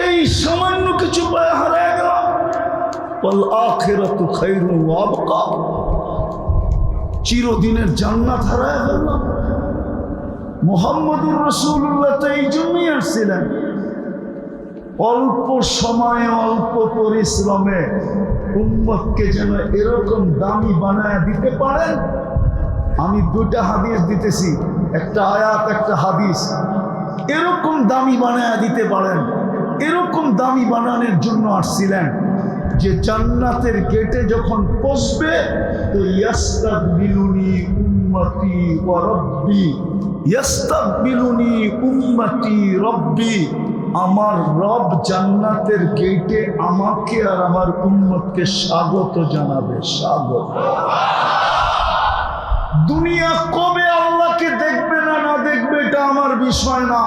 এই সামান্য কিছু পায়ে হারায় গেল ওয়াল আখিরাতু খায়রুন ওয়া আবকা চিরদিনের জান্নাত হারায় গেল মুহাম্মদুর রাসূলুল্লাহ তো এই জন্যই আসছিলেন অল্প সময়ে অল্প পরিশ্রমে উম্মতকে যেন এরকম দামি বানায় দিতে পারেন আমি 2টা হাদিস দিতেছি একটা আয়াত একটা হাদিস এরকম দামি বানায় দিতে পারেন এরকম দামি বানানোর জন্য আসছিলেন যে জান্নাতের গেটে যখন পৌঁছবে তো ইয়াস্তাকবিলুনি উম্মতি ওয়া রব্বি, ইয়াস্তাকবিলুনি উম্মতি রব্বি, আমার রব জান্নাতের গেটে আমাকে আর আমার উম্মতকে স্বাগত জানাবে। স্বাগত। দুনিয়া কবে আল্লাহকে দেখবে না না দেখবে এটা আমার বিষয় না।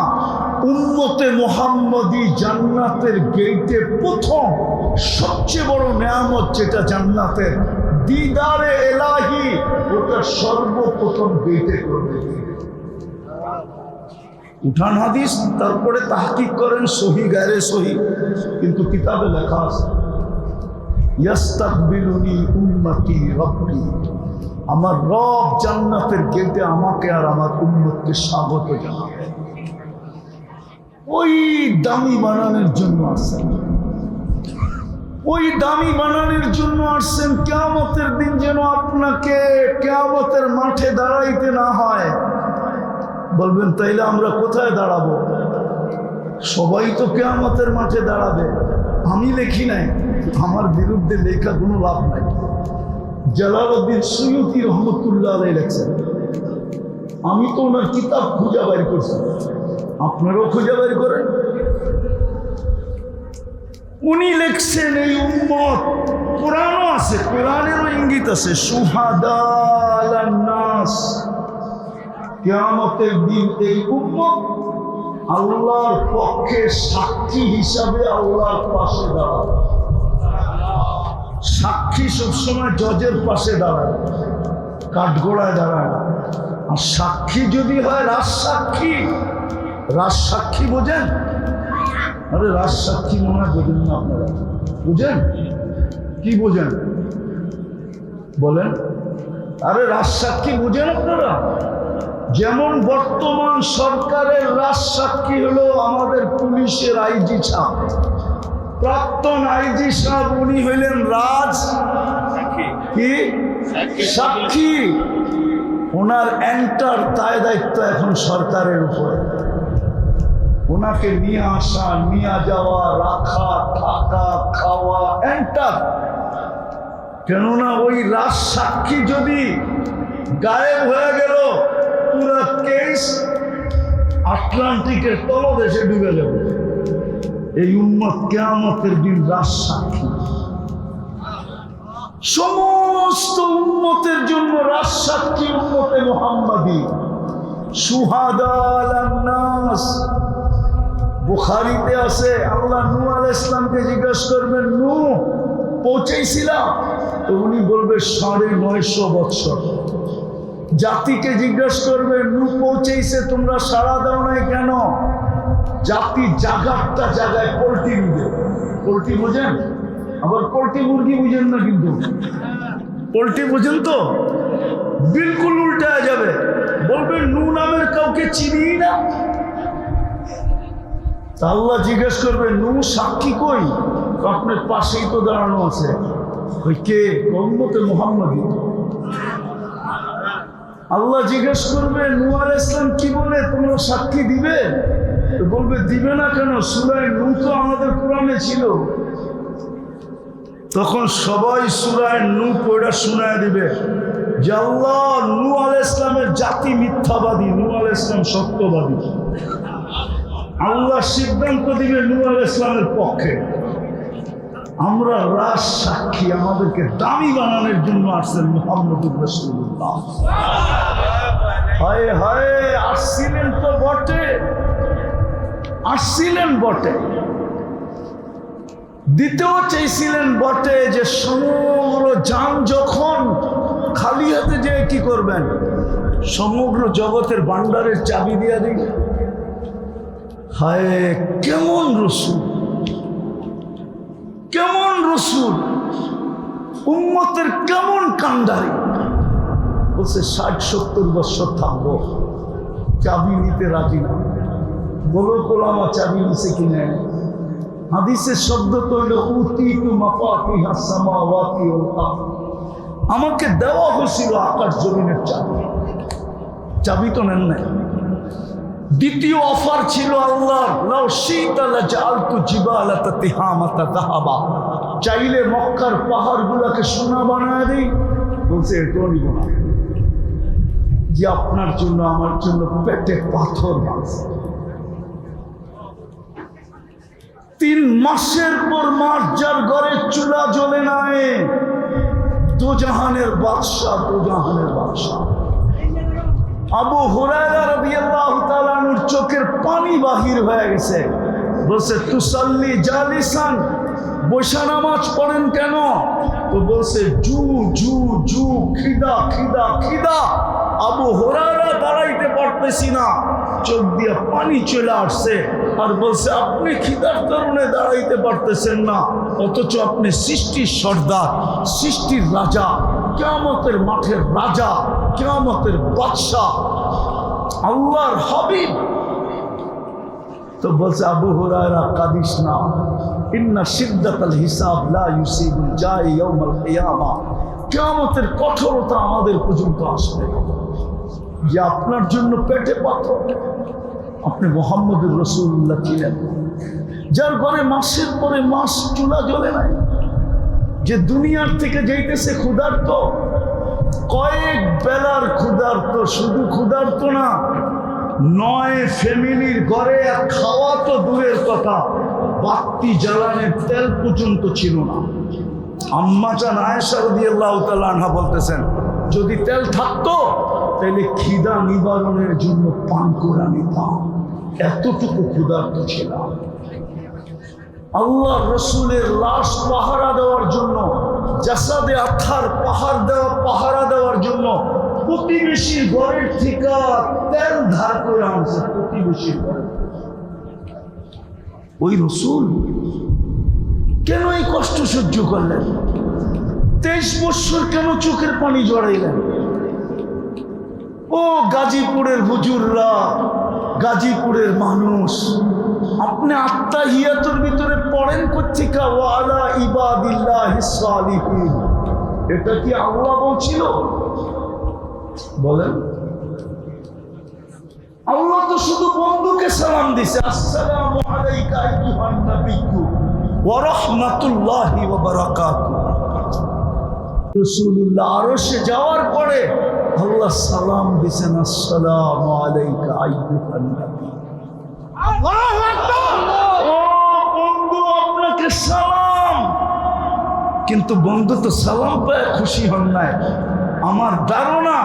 উম্মতে মুহাম্মদী জান্নাতের গেটে প্রথম সবচেয়ে বড় নেয়ামত যেটা জান্নাতের দিদারে এলাহি, ওটা সর্বপ্রথম গেটে করবে। উঠান হাদিস, তারপরে তাহকিক করেন সহি গায়রে সহি, কিন্তু কিতাবে লেখা আছে ইয়াস্তাকবিলুনি উম্মতি রব্বি, আমার রব জান্নাতের গেটে আমাকে আর আমার উম্মতকে স্বাগত জানাবে। ওই দামি বানানোর জন্য আসছেন, ওই দামি বানানোর জন্য আসছেন কিয়ামতের দিন যেন আপনাকে কিয়ামতের মাঠে দাঁড়াইতে না হয়। বলবেন তাইলে আমরা কোথায় দাঁড়াবো? সবাই তো কিয়ামতের মাঠে দাঁড়াবে। আমি লেখি নাই, আমার বিরুদ্ধে লেখা কোনো লাভ নাই। জালালউদ্দিন সুয়ুতী রহমতুল্লাহ আলাইহি লেখছেন, আমি তো ওনার কিতাব খুঁজে বের করছি, আপনারাও খুঁজে বের করেন। উনি লিখছেন এই উম্মত, কোরআনও আছে, কোরআনেরও ইঙ্গিত আছে, শুহাদা আলান নাস, কিয়ামতের দিন এই উম্মত আল্লাহর পক্ষে সাক্ষী হিসাবে আল্লাহর পাশে দাঁড়াবে। সাক্ষী সবসময় জজের পাশে দাঁড়ায়, কাঠগোড়ায় দাঁড়ায় না। আর সাক্ষী যদি হয় রাজসাক্ষী, রাজসাক্ষী বোঝেন? আরে রাজসাক্ষী মনে হয় বোঝেন না আপনারা, বুঝেন? কি বোঝেন বলেন? আরে রাজসাক্ষী বুঝেন আপনারা? যেমন বর্তমান সরকারের রাজসাক্ষী হলো আমাদের পুলিশের আইজি সাহেব, প্রাক্তন আইজি সাহেব উনি হইলেন রাজ কি সাক্ষী। ওনার এন্টার দায় দায়িত্ব এখন সরকারের উপরে, ওনাকে নিয়ে আসা, নিয়ে যাওয়া, রাখা, থাকা, খাওয়া, এন্টার। কেননা ওই রাজ সাক্ষী যদি গায়েব হয়ে গেল, পুরো কেস আটলান্টিকের তলদেশে ডুবে যাবে। এই উম্মত কিয়ামতের দিন রাজ সাক্ষী, সমস্ত উম্মতের জন্য রাজ সাক্ষী উম্মতে মুহাম্মাদী, শুহাদা আলান নাস। বুখারীতে আছে, আল্লাহ নূহ আলাইহিস সালামকে জিজ্ঞাসা করবেন, নূহ পৌঁছেছিলাম? তো উনি বলবে ৯৫০ বৎসর। জাতিকে জিজ্ঞাসা করবে, নূহ পৌঁছেছে, তোমরা সাড়া দাও নাই কেন? জাতি জাগারটা জায়গায় পোল্ট্রি দিবে। পোল্ট্রি বোঝেন? আবার পোল্ট্রি মুরগি বুঝেন না, কিন্তু পোল্ট্রি বোঝেন তো? বিলকুল উল্টায় যাবে, বলবে নূহ নামের কাউকে চিনি না। আল্লাহ জিজ্ঞেস করবে, নূহ সাক্ষী কই? আপনার পাশেই তো দাঁড়ানো আছে। ওই কে? উম্মতে মুহাম্মাদী। আল্লাহ জিজ্ঞেস করবে, নূহ আলাইহিস সালাম কি বলে, তোমরা সাক্ষী দিবে? তো বলবে, দিবে না কেন? সূরা নূহ তো আমাদের কোরআনে ছিল। তখন সবাই সূরা নূহ পড়া শোনায় দিবে যে আল্লাহ, নূহ আলাইহিস সালামের জাতি মিথ্যাবাদী, নূহ আলাইহিস সালাম সত্যবাদী। আল্লাহ সিদ্ধান্ত দিবে নূহ আলাইহিস সালামের পক্ষে। আমরা রাজ সাক্ষী, আমাদেরকে দামি বানানোর জন্য আসছেন মুহাম্মদুর রাসূলুল্লাহ। হায় হায়, আসছিলেন তো বটে, আসছিলেন বটে, দিতেও চাইছিলেন বটে যে সমগ্র জান যখন খালি হাতে যে কি করবেন, সমগ্র জগতের ভান্ডারের চাবি দিয়া দিন। হায় কেমন রসূল, কেমন রসূল, উম্মতের কেমন কান্ডারি। বলছে ৬০-৭০ বছর থাকবো, চাবি নিতে রাজি না। বলো কোলামা চাবি নিছে কিনে? হাদিসের শব্দ তো হলো উতিতু মাফাতিহাস সামাওয়াতি ওয়াল আরদ, আমাকে দেওয়া হয়েছিল আকাশ জমিনের চাবি। চাবি তো নেন নাই। দ্বিতীয় অফার ছিল আল্লাহর, লাউ শিতা লাজাআলতু জিবালাতা তিহামাতা যাহাবা, চাইলে মক্কার পাহাড়গুলোকে সোনা বানায় দিই, বলছে এটাও নিব না, যে আপনার জন্য আমার জন্য পেটে পাথর আছে। 3 মাসের পর মাস যার ঘরে চুলা জ্বলে নাই, দোজাহানের বাদশাহ, দোজাহানের বাদশাহ। আবু হুরায়রা রাদিয়াল্লাহু তাআলা আনহুর চোখের পানি বাহির হয়ে গেছে। বলছে তুসাল্লি জালিসান, বসে নামাজ পড়েন কেন? তো বলছে জু জু জু, খিদা খিদা খিদা। আবু হুরায়রা দাঁড়াইতে পারতেছি না, চোখ দিয়ে পানি চলে আসছে। আর বলছে আপনি খিদার কারণে দাঁড়াইতে পারতেছেন না, অথচ আপনি সৃষ্টির সর্দার, সৃষ্টির রাজা, কিয়ামতের মাঠের রাজা, কিয়ামতের বাদশাহ, আল্লাহর হাবিব। তো বলছে আবু হুরায়রা কাদিস না, ইন্না শিদ্দাতাল হিসাব লা ইউসিবুল জাই ইয়াউমাল কিয়ামা, কিয়ামতের কঠোরতা আমাদের পর্যন্ত আসবে না। যে আপনার জন্য পেটে পাথর, আপনি মুহাম্মদুর রাসূলুল্লাহ ছিলেন, যার ঘরে মাসের পরে মাস চুলা জ্বলে নাই, যে দুনিয়ার থেকে যাইতেছে ক্ষুধার্ত, কয়েক বেলার ক্ষুধার্ত, শুধু ক্ষুধার্ত না, 9 ফ্যামিলির ঘরে খাওয়া তো দূরের কথা, বাতি জ্বালানোর তেল পর্যন্ত ছিল না। আম্মা জান আয়েশা রাদিয়াল্লাহু তাআলা আনহা বলতেছেন, যদি তেল থাকতো তাহলে খিদা নিবারণের জন্য পান করে নিতাম, এতটুকু ক্ষুধার্ত ছিলাম। আল্লাহ রসুলের লাশ পাহারা দেওয়ার জন্য, জাসাদে আথার পাহারা দেওয়ার জন্য প্রতিবেশীর ঘরের থেকে তেল ধার করে আনছে, প্রতিবেশীর ঘরে। ওই রসুল কেন এই কষ্ট সহ্য করলেন? 23 বছর কেন চোখের পানি জড়াইলেন? ও গাজীপুরের হুজুররা, গাজীপুরের মানুষ, আপনি আত্তাহিয়াতুর ভিতরে পড়েন কোত্থেকে ওয়া আলা ইবাদিল্লাহিস সালিহিন, এটা কি আল্লাহ বলছিল? বলেন। আল্লাহ তো শুধু বন্ধুকে সালাম দিছে, আসসালামু আলাইকা আইয়ুহান নাবিয়্যু ওয়া রাহমাতুল্লাহি ওয়া বারাকাতুহু। রাসূলুল্লাহ আরশে যাওয়ার পরে আল্লাহ সালাম দিছেন, আসসালামু আলাইকা আইয়ুহান নাবিয়্যু। আল্লাহু আকবার। ও বন্ধু, আপনাকে সালাম। কিন্তু বন্ধু তো সালাম পেয়ে খুশি হন নাই। আমার ধারণা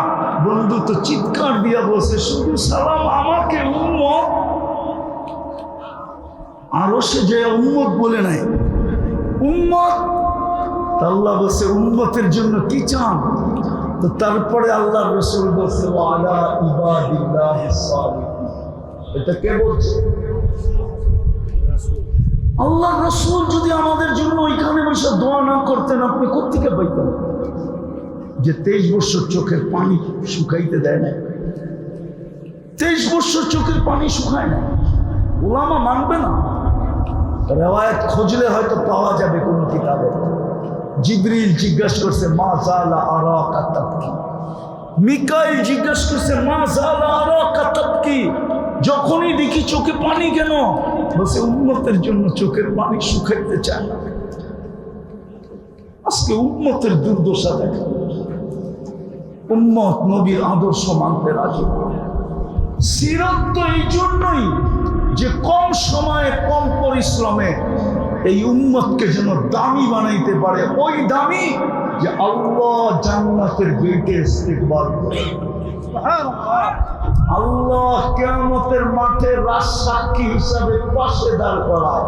বন্ধু তো চিৎকার দিয়া বলছে, শুধু সালাম আমাকে উম্মত। আরো সে যে উম্মত বলে নাই, উম্মত। আল্লাহ বলছে উম্মতের জন্য কি চান? তো তারপরে আল্লাহ রসুল বলছে ওয়ালা ইবাদিল্লাহিস সালিহিন। এটা কে বলছে? আল্লাহ রসুল যদি আমাদের জন্য ওইখানে বসে দোয়া না করতেন, আপনি কোত্থেকে পাইতেন? যে 23 বছর চোখের পানি শুকাইতে দেয় না, 23 বছর চোখের পানি শুকায় না, ওলামা মানবে না। রেওয়ায়েত খুঁজলে হয়তো পাওয়া যাবে কোন কিতাবে। জিবরিল জিজ্ঞাসা করছে মা জালা আরাকা তাবকি, মিকাইল জিজ্ঞাসা করছে মা জালা আরাকা তাবকি, যখনই দেখি চোখে পানি কেন? বলছে উম্মতের জন্য চোখের পানি শুকাইতে চায় না। আজকে উম্মতের দুর্দশা দেখে, উম্মত নবীর আদর্শ মানতে রাজি। সিরাত তো এই জন্যই যে কম সময়ে কম পরিশ্রমে এই উম্মতকে যেন দামি বানাইতে পারে, ওই দামি যে আল্লাহ জান্নাতের গেটে ইস্তেকবাল করে। আল্লাহ কিয়ামতের মাঠে রাজসাক্ষী হিসাবে পাশে দাঁড় করায়।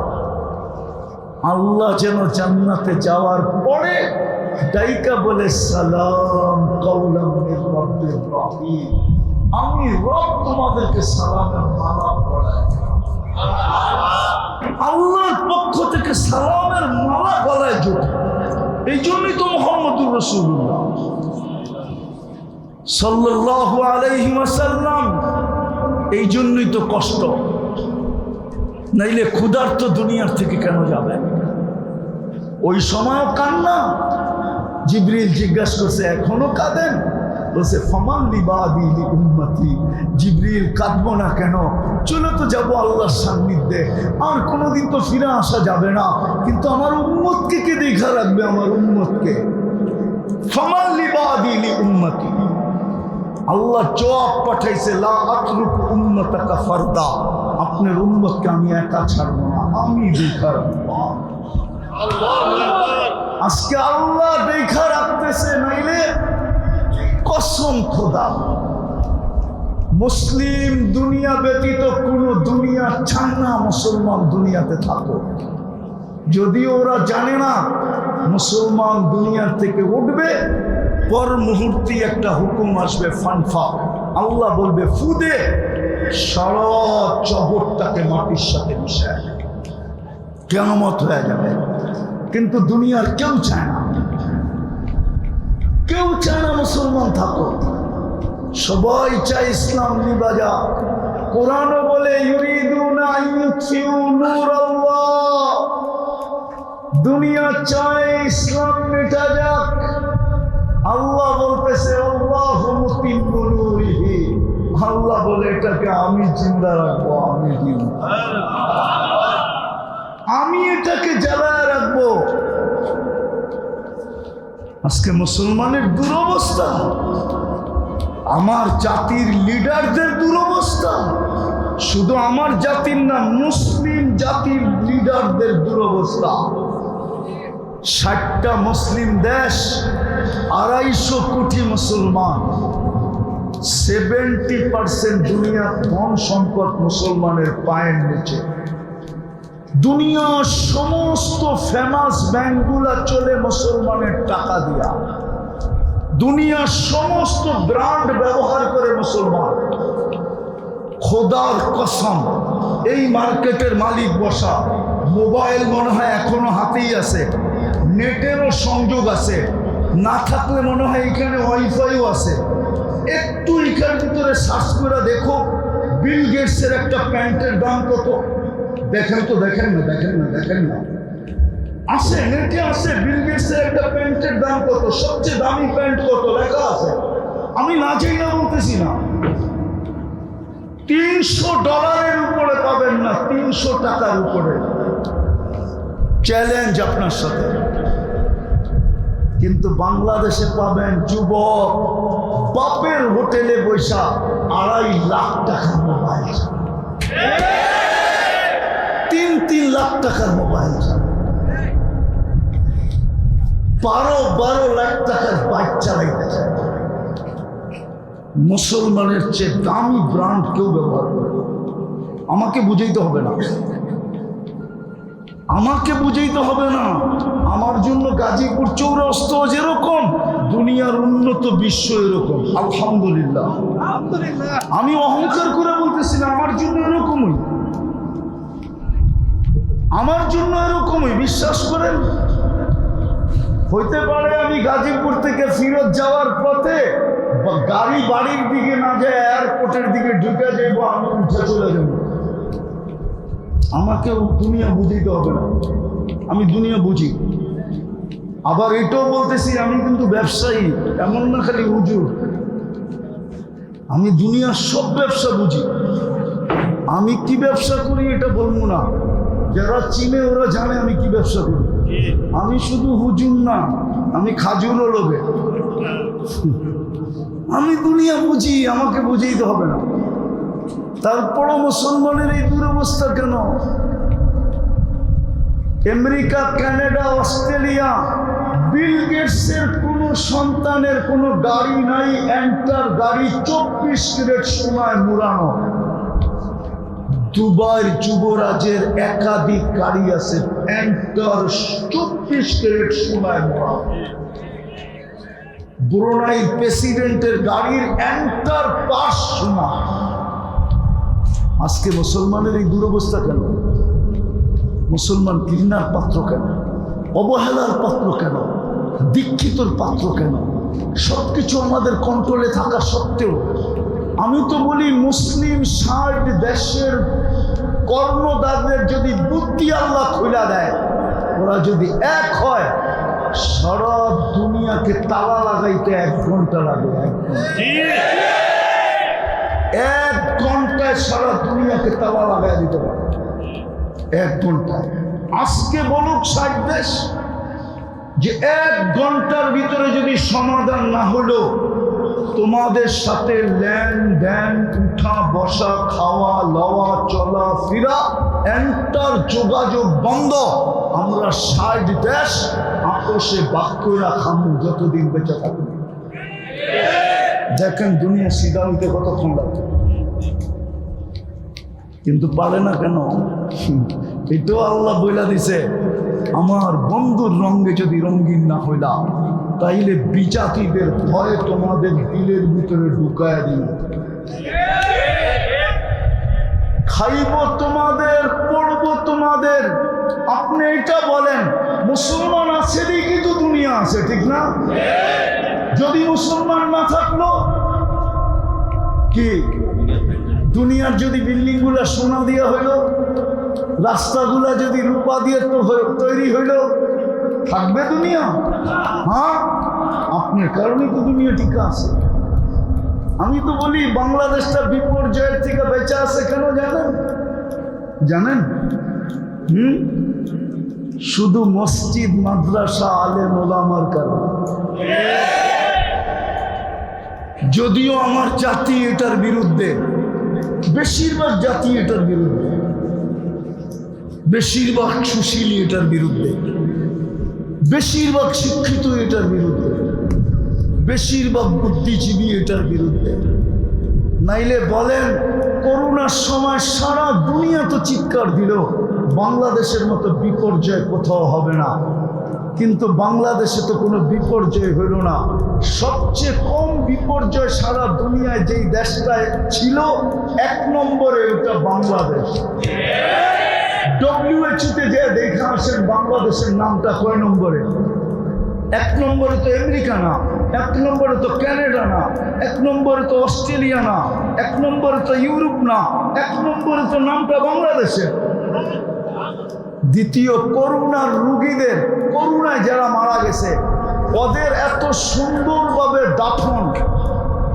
আল্লাহ যেন জান্নাতে যাওয়ার পরে ডাইকা বলে সালাম কাওলাম মির রাব্বির রহিম, আমি রব তোমাদেরকে সালামের মালা পড়াই। আল্লাহর পক্ষ থেকে সালামের মালা গলায় জোটে। এই জন্যই তো মুহাম্মদুর রাসূলুল্লাহ সাল্লাল্লাহু আলাইহি ওয়াসাল্লাম, এই জন্যই তো কষ্ট। নাইলে ক্ষুধার্ত দুনিয়ার থেকে কেন যাবে? ওই সময়ও কান্না। জিবরিল জিজ্ঞাসা করছে এখনো কাঁদেন? বলছে ফামান লিবাদি লি উম্মতি, জিবরিল কাঁদবো না কেন, চলে তো যাবো আল্লাহর সান্নিধ্যে, আর কোনোদিন তো ফিরে আসা যাবে না, কিন্তু আমার উম্মতকে কে দেখা রাখবে, আমার উম্মতকে। ফামান লিবাদি লি উম্মতি, আল্লাহ জবাব পাঠাইছে লা আতরুক উম্মতাকা ফারদা, আপনার উম্মতকে আমি একা ছাড়বো না, আমি দেখা রাখবো। আজকে আল্লাহ দেখা রাখতেছে, নাইলে কসম খোদা মুসলিম দুনিয়া ব্যতীত কোন দুনিয়া চান না মুসলমান দুনিয়াতে থাকো। যদিও ওরা জানে না মুসলমান দুনিয়ার থেকে উঠবে, পর মুহূর্তে একটা হুকুম আসবে ফানফা, আল্লাহ বলবে ফুদে, সারা জগৎটাকে মাটির সাথে মিশায় কিয়ামত হয়ে যাবে। কিন্তু দুনিয়ার কেউ চায় না, কেউ চায় না মুসলমান থাকো, সবাই চায় ইসলাম নিভা যাক। কোরআনও বলে ইউরিদুনা আইয়ুতফিউ নূরাল্লাহ, দুনিয়া চায় ইসলাম মিটা যাক। আল্লাহ বলতেছে আল্লাহু মুতিম্মু নূরিহি, আল্লাহ বলে এটাকে আমি জিন্দা রাখবো, আমি এটাকে জ্বালায় রাখবো। আজকে মুসলমানের দুরবস্থা, আমার জাতির লিডারদের দুরবস্থা, শুধু আমার জাতির না, মুসলিম জাতির লিডারদের দুরবস্থা। 60টা মুসলিম দেশ, 250 কোটি মুসলমান, 70% দুনিয়ার ধন সম্পদ মুসলমানের পায়ের নিচে। দুনিয়ার সমস্ত ফেমাস ব্যাংকগুলা চলে মুসলমানের টাকা দিয়া, দুনিয়ার সমস্ত ব্র্যান্ড ব্যবহার করে মুসলমান। খোদার কসম, এই মার্কেটের মালিক বসা, মোবাইল মনে হয় এখনো হাতেই আছে, নেটেরও সংযোগ আছে, না থাকলে মনে হয় এখানে ওয়াইফাইও আছে। একটু এখান ভিতরে সার্চ করে দেখো বিল গেটসের একটা প্যান্টের দাম কত, দেখেন তো, দেখেন না, আছে নেটে আছে, বিল গেটসের একটা প্যান্টের দাম কত, সবচেয়ে দামি প্যান্ট কত লেখা আছে। আমি না চাই না বলতেছি না, $300 উপরে পাবেন না, 300 টাকার উপরে। চ্যালেঞ্জ আপনার সাথে। কিন্তু বাংলাদেশে পাবেন যুবক বাপের হোটেলে বৈশা 2.5 লাখ টাকার মোবাইল, 3 লাখ টাকার মোবাইল, 12 লাখ টাকার বাইক চালাইতেছে। মুসলমানের চেয়ে দামি ব্র্যান্ড কেউ ব্যবহার করে। আমাকে বুঝাইতে হবে না, আমার জন্য গাজীপুর চৌরাস্তা যেরকম, দুনিয়ার উন্নত বিশ্ব এরকম। আলহামদুলিল্লাহ, আমি অহংকার করে বলতেছি না, আমার জন্য এরকমই, বিশ্বাস করেন। হইতে পারে আমি গাজীপুর থেকে ফিরত যাওয়ার পথে গাড়ি বাড়ির দিকে না যায়, এয়ারপোর্টের দিকে ঢুকে যাইব, আমি উঠে চলে যাব। আমাকে দুনিয়া বুঝিতে হবে না, আমি দুনিয়া বুঝি। আবার এটাও বলতেছি আমি কিন্তু ব্যবসায়ী, এমন না খালি হুজুর, আমি দুনিয়ার সব ব্যবসা বুঝি। আমি কি ব্যবসা করি এটা বলবো না, যারা চিনে ওরা জানে আমি কি ব্যবসা করি। আমি শুধু হুজুর না, আমি খাজুরও লোভে। আমি দুনিয়া বুঝি, আমাকে বুঝাইতে হবে না। তারপরও মুসলমানের এই দুরবস্থা কেন? আমেরিকা, কানাডা, অস্ট্রেলিয়া, বিল গেটসের কোনো সন্তানের কোনো গাড়ি নাই, এন্টার গাড়ি 24 ক্যারেট সোনায় মুড়ানো। দুবাইয়ের যুবরাজের একাধিক গাড়ি আছে, এন্টার 24 ক্যারেট সোনায় মোড়ানো। ব্রুনাইয়ের প্রেসিডেন্টের গাড়ির এন্টার পাশ সোনা। আজকে মুসলমানের এই দুরবস্থা কেন? মুসলমান ঘৃণার পাত্র কেন? অবহেলার পাত্র কেন? দীক্ষিতর পাত্র কেন? সবকিছু আমাদের কন্ট্রোলে থাকা সত্ত্বেও আমি তো বলি মুসলিম 60 দেশের কর্মদারদের যদি বুদ্ধি আল্লাহ খুলে দেয়, ওরা যদি এক হয়, সারা দুনিয়াকে তালা লাগাইতে 1 ঘন্টা লাগে। 1 ঘন্টায় সারা দুনিয়াকে তালা লাগাই দিতে পারে, 1 ঘন্টায়। আজকে বলুক 60 দেশ যে 1 ঘন্টার ভিতরে যদি সমাধান না হলো, তোমাদের সাথে লেনদেন, উঠা বসা, খাওয়া লওয়া, চলা ফিরা, এন্টার যোগাযোগ বন্ধ, আমরা 60 দেশ আপোষে বাক্যরা খামু যতদিন বেঁচে থাকবো। দেখেন দুনিয়া সিধা হইতে কতক্ষণ লাগে, কিন্তু পারে না কেন? এটাও আল্লাহ বইলা দিছে, আমার বন্ধুর রঙে যদি রঙিন না হইলা, তাইলে বিজাতিদের ভয়ে তোমাদের দিলের ভিতরে ঢুকায় দিল। খাইব তোমাদের, পড়বো তোমাদের। আপনি এটা বলেন, মুসলমান আছে দেখি তো দুনিয়া আছে, ঠিক না? যদি মুসলমান না থাকলো কি, দুনিয়ার যদি বিল্ডিং গুলা সোনা দিয়ে হইল, রাস্তাগুলা যদি রূপা দিয়ে তৈরি হইল, থাকবে দুনিয়া? হ্যাঁ, আপনার কারণে তো দুনিয়া ঠিক আছে। আমি তো বলি বাংলাদেশটা বিপর্যয়ের থেকে বেঁচে আছে কেন জানেন? জানেন? শুধু মসজিদ, মাদ্রাসা, আলেম ওলামার কারণে। যদিও আমার জাতি এটার বিরুদ্ধে, বেশিরভাগ জাতি এটার বিরুদ্ধে, বেশিরভাগ সুশীলী এটার বিরুদ্ধে, বেশিরভাগ শিক্ষিত এটার বিরুদ্ধে, বেশিরভাগ বুদ্ধিজীবী এটার বিরুদ্ধে। নাইলে বলেন, করোনার সময় সারা দুনিয়া তো চিৎকার দিল বাংলাদেশের মতো বিপর্যয় কোথাও হবে না, কিন্তু বাংলাদেশে তো কোনো বিপর্যয় হইল না। সবচেয়ে কম বিপর্যয় সারা দুনিয়ায় যেই দেশটায় ছিল 1 নম্বরে, ওটা বাংলাদেশ। WHO-তে যে দেখা আসেন বাংলাদেশের নামটা কয় নম্বরে? 1 নম্বরে তো আমেরিকা না, 1 নম্বরে তো কানাডা না, 1 নম্বরে তো অস্ট্রেলিয়া না, 1 নম্বরে তো ইউরোপ না, 1 নম্বরে তো নামটা বাংলাদেশে। দ্বিতীয়, করোনার রোগীদের, করোনায় যারা মারা গেছে, ওদের এত সুন্দরভাবে দাফন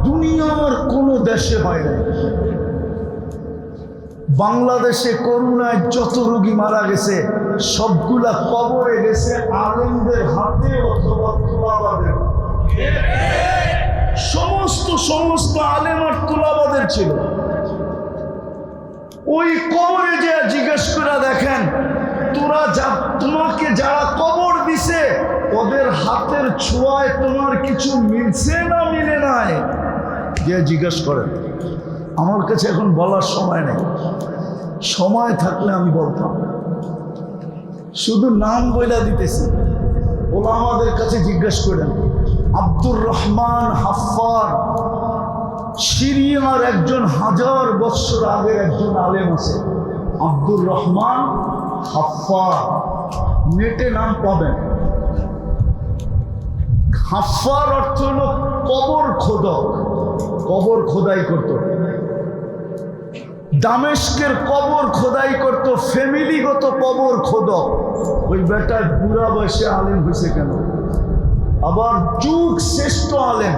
দুনিয়ার কোনো দেশে হয় না। বাংলাদেশে করোনায় যত রোগী মারা গেছে সবগুলা কবরে গেছে আলেমদের হাতে অথবা তুলাবাদের। সমস্ত আলেম আর তুলাবাদের ছিল। ওই কবরে যে জিজ্ঞেস করে দেখেন, তোমাকে যারা কবর দিছে ওদের হাতের ছোঁয়ায় তোমার কিছু মিলছে না মিলে নাই, যে জিজ্ঞেস করেন। আমার কাছে এখন বলার সময় নেই, সময় থাকলে আমি বলতাম। শুধু নাম বইলা দিতেছি, ওলামাদের কাছে জিজ্ঞেস করেন। আব্দুর রহমান হাফফার, সিরিয়ার একজন 1000 বছর আগে একজন আলেম আছে, আব্দুর রহমান হাফফার, নেটে নাম পাবেন। হাফফার অর্থ হল কবর খোদক, কবর খোদাই করত। দামেস্কের কবর খোদাই করত, ফ্যামিলিগত কবর খোদক। ওই বেটার বুড়া বয়সে আলেম হয়েছে কেন? আবার যুগ শ্রেষ্ঠ আলেম,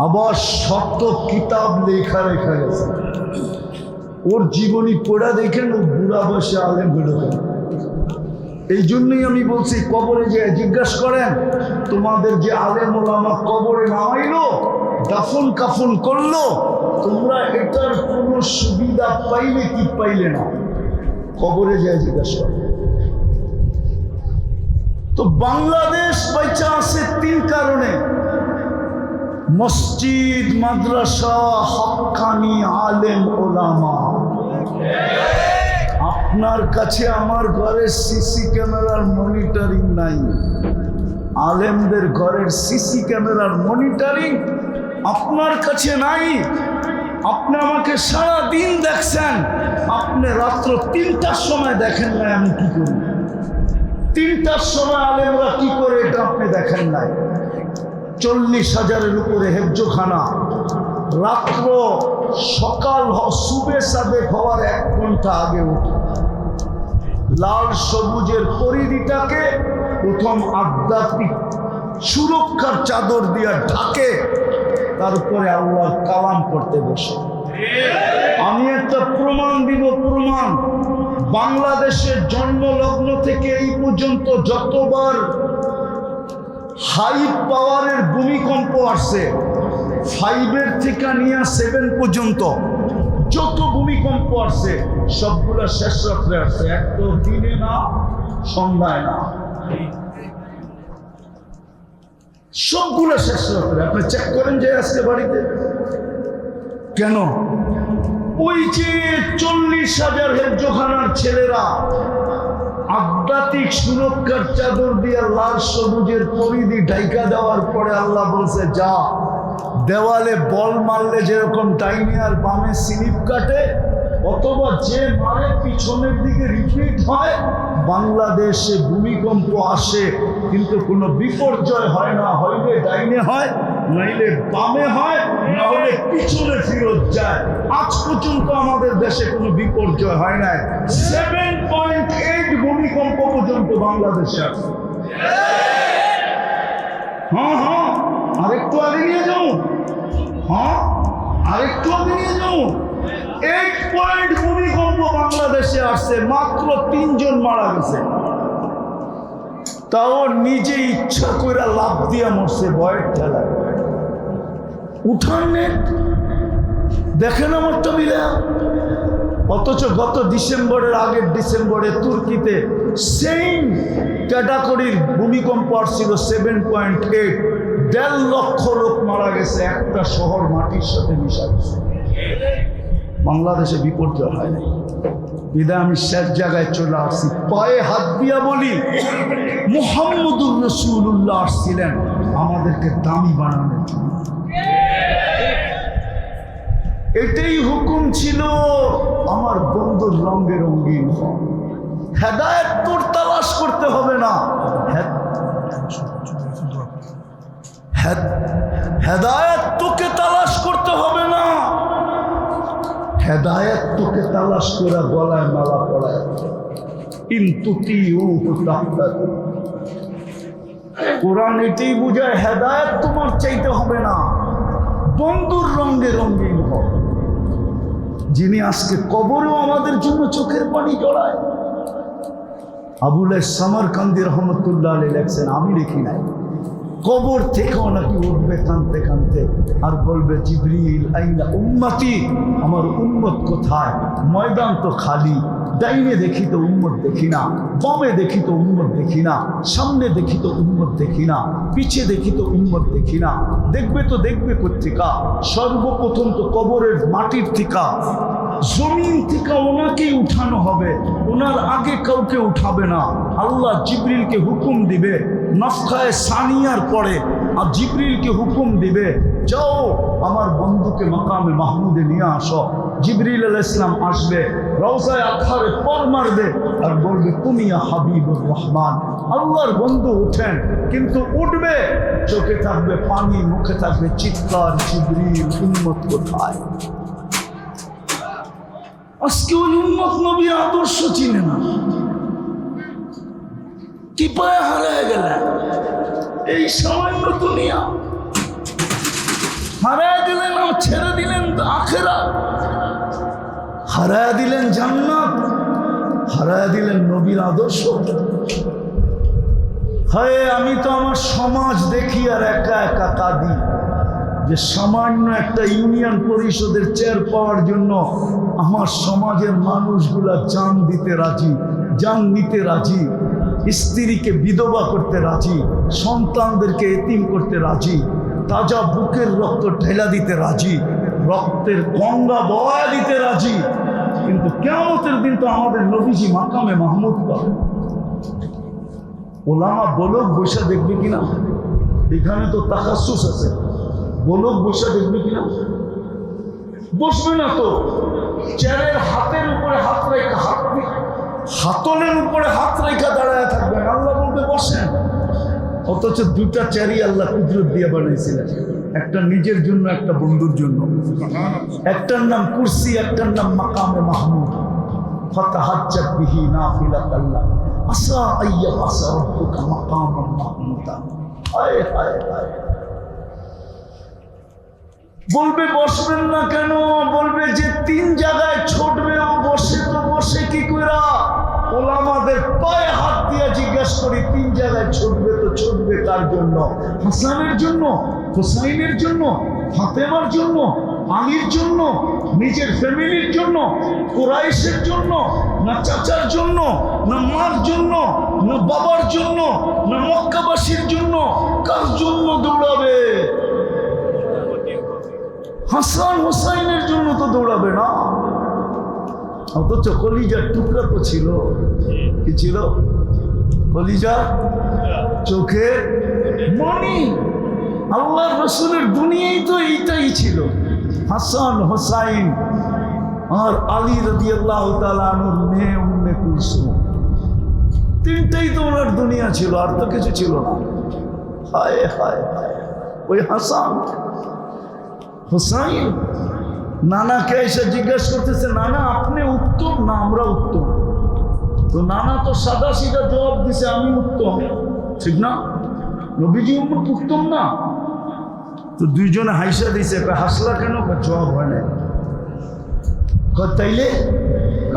আবার শত কিতাব লেখা গেছে। ওর জীবনী পড়া দেখেন ও বুড়া বয়সে আলেম হইল কেন? এই জন্যই আমি বলছি, কবরে যে জিজ্ঞাসা করেন, তোমাদের যে আলেম ওলামা কবরে নামাইলো, দাফন কাফন করলো, তোমরা এটার কোনো সুবিধা পাইলে কি পাইলে না? কবরে যে জিজ্ঞাসা করেন। তো বাংলাদেশ বেঁচে আছে 3 কারণে: মসজিদ, মাদ্রাসা, হক্কানি আলেম ওলামা। আপনার কাছে আমার ঘরের সিসি ক্যামেরার মনিটরিং নাই, আলেমদের ঘরের সিসি ক্যামেরার মনিটরিং আপনার কাছে নাই। আপনি আমাকে সারা দিন দেখছেন, আপনি রাত্র 3টার সময় দেখেন নাই আমি কি করি। 3টার সময় আলেমরা কি করে এটা আপনি দেখেন নাই। 40,000-এর উপরে হেফজোখানা, রাত্র সকাল সুবে সাদেক হওয়ার 1 ঘন্টা আগে উঠে লাল সবুজের পরিধিটাকে প্রথম আধ্যাত্মিক সুরক্ষার চাদর দিয়ে ঢাকে, তারপরে আল্লাহর কালাম করতে বসে। আমি একটা প্রমাণ দিব, প্রমাণ। বাংলাদেশের জন্মলগ্ন থেকে এই পর্যন্ত যতবার হাই পাওয়ারের ভূমিকম্প আসছে, 5 থেকে নিয়ে 7 পর্যন্ত যত ভূমিকম্প আসছে সবগুলো শেষ রাত্রে আসছে, একটা দিনে না, সন্ধ্যায় না, সবগুলো শেষ রাত্রে। আপনি চেক করেন যে আজকে বাড়িতে কেন? ওই যে 40,000 হেফজোখানার ছেলেরা আধ্যাত্মিক সুরক্ষার চাদর দিয়ে লাল সবুজের পরিধি ঢাইকা দেওয়ার পরে আল্লাহ বলছে, যা দেওয়ালে বল মারলে যেরকম ডাইনে আর বামে স্লিপ কাটে, অথবা যে মারে পিছনের দিকে রিপিট হয়, বাংলাদেশে ভূমিকম্প আসে কিন্তু কোনো বিপর্যয় হয় না। হইলে ডাইনে হয়, নাইলে বামে হয়, না হলে পিছনে ফিরত যায়। আজ পর্যন্ত আমাদের দেশে কোনো বিপর্যয় হয় নাই। 7.8 ভূমিকম্প পর্যন্ত বাংলাদেশে আছে। হ্যাঁ, আরেকটু আগে নিয়ে যাও। আরেকটু আগে নিয়ে যাও। 8 পয়েন্ট ভূমিকম্প বাংলাদেশে আসছে, মাত্র 3 জন মারা গেছে। তাও নিজে ইচ্ছা করে লাভ দিয়ে মরছে ভয়ের ঠেলায়। উঠান নেট দেখেন আমারটা মিলে। অথচ গত ডিসেম্বরের আগের ডিসেম্বরে তুর্কিতে সেম ক্যাটাগরির ভূমিকম্প আসছিল 7.8, 1.5 লক্ষ লোক মারা গেছে, একটা শহর মাটির সাথে মিশা গেছে। বাংলাদেশে বিপর্যয় হয় নাই, বিদায় আমি শেষ জায়গায় চলে আসছি। পায়ে হাত দিয়া বলি, মুহাম্মদুর রাসূলুল্লাহ আসছিলেন আমাদেরকে দামি বানানোর জন্য। এটাই হুকুম ছিল, আমার বন্ধুর রঙে রঙিন হও। হেদায়েত তোর তালাশ করতে হবে না, হেদায়েত তোকে তালাশ করতে হবে না, হেদায়েত তোকে তালাশ করে গলায় মালা পড়ায়। কোরআন এটাই বুঝায়, হেদায়েত তোমার চাইতে হবে না, বন্ধুর রঙে রঙিন হও। যিনি আজকে কবরেও আমাদের জন্য চোখের পানি জড়ায়। আবুল সামারকান্দি রহমতুল্লাহ আলাইহি লেখছেন, আমি লিখি নাই, কবর থেকেও নাকি উঠবে কাঁদতে কাঁদতে আর বলবে, জিবরিল আইনা উম্মতি, আমার উম্মত কোথায়? ময়দান তো খালি, ডাইনে দেখি তো উম্মত দেখি না, বামে দেখি তো উম্মত দেখি না, সামনে দেখি তো উম্মত দেখি না, পিছে দেখি তো উম্মত দেখি না। দেখবে তো দেখবে কোত্থেকা? সর্বপ্রথম তো কবরের মাটির থিকা, জমিন থেকে ওনাকেই উঠানো হবে, ওনার আগে কাউকে উঠাবে না। আল্লাহ জিবরিলকে হুকুম দিবে নফখায়ে সানিয়ার পরে, আর জিবরিলকে হুকুম দিবে, যাও আমার বন্ধুকে মাকামে মাহমুদে নিয়ে আসো। জিবরিল আলাইহিস সালাম আসবে, রওজায়ে আতহারে পর মারবে আর বলবে, তুমি ইয়া হাবিবুর রহমান। আল্লাহর বন্ধু উঠেন, কিন্তু উঠবে চোখে থাকবে পানি, মুখে থাকবে চিৎকার, জিবরিল উম্মত কোথায়? আজকে ওই উম্মত নবীর আদর্শ চিনে না, কি পায়ে হারায় গেলেন। এই সামান্য দুনিয়া হারায় দিলেন, ছেড়ে দিলেন আখিরাত, হারায় দিলেন জান্নাত, হারায় দিলেন নবীর আদর্শ। হায়, আমি তো আমার সমাজ দেখি আর একা একা কাঁদি, যে সামান্য একটা ইউনিয়ন পরিষদের চেয়ার পাওয়ার জন্য আমার সমাজের মানুষগুলা জান দিতে রাজি, জান নিতে রাজি, স্ত্রীকে বিধবা করতে রাজি, সন্তানদেরকে এতিম করতে রাজি, তাজা বুকের রক্ত ঢেলা দিতে রাজি, রক্তের গঙ্গা বয়া দিতে রাজি। কিন্তু কিয়ামতের দিন তো আমাদের নবীজি মাকামে মাহমুদ পাবে। ওলামা বলক বৈশা দেখবে কিনা? এখানে তো তাকাসুস আছে, বলক বৈশা দেখবে কিনা? বসবে না তো, চেয়ারের হাতের উপরে হাত রেখা, হাতলের উপরে হাত রেখা দাঁড়ায় থাকবেন, আল্লাহ বলবে বসেন। অথচ 2টা চেয়ারই আল্লাহ কুদরত দিয়ে বানাইছিলেন, একটা নিজের জন্য, একটা বন্ধুর জন্য। একটার নাম কুরসি, একটার নাম মাকামে মাহমুদ। ফাতাহাজ্জাত বিহি নাফিলাতান লাক আসা আইয়াবাসা রাব্বুকা মাকামান মাহমুদা। হায় হায় হায়। বলবে বসবেন না কেন? বলবে যে 3 জায়গায় ছুটবে, ও বসে তো বসে কি কইরা? ওলামাদের পায়ে হাত দিয়ে জিজ্ঞাসা করি, 3 জায়গায় ছুটবে তো ছুটবে কার জন্য? হাসানের জন্য, হুসাইনের জন্য, ফাতেমার জন্য, আলীর জন্য, নিজের ফ্যামিলির জন্য, কুরাইশের জন্য, না চাচার জন্য, না মার জন্য, না বাবার জন্য, না মক্কাবাসীর জন্য? কার জন্য দৌড়াবে? হাসান হুসাইনের জন্য তো দৌড়াবে না। অথচ কলিজার টুকরা তো ছিল। কি ছিল? কলিজা, চোখে মনি। আল্লাহ রসুলের দুনিয়ায় তো এইটাই ছিল, হাসান হুসাইন আর আলী রাদিয়াল্লাহু তাআলা আনহুর মেয়ে উম্মে কুলসুম। 3টাই তো ওনার দুনিয়া ছিল, আর তো কিছু ছিল না। হায় হায় হায়। ওই হাসান হুসাইন নানাকে এসে জিজ্ঞাসা করতেছে, নানা আপনি উত্তম না আমরা উত্তম? তো নানা তো সাদা সিধা জবাব দিছে, আমি উত্তম। ঠিক না? নবীজি উত্তম না? তো 2 জনে হাইসা দিছে। হাসলা কেন? জবাব হয় না। তাইলে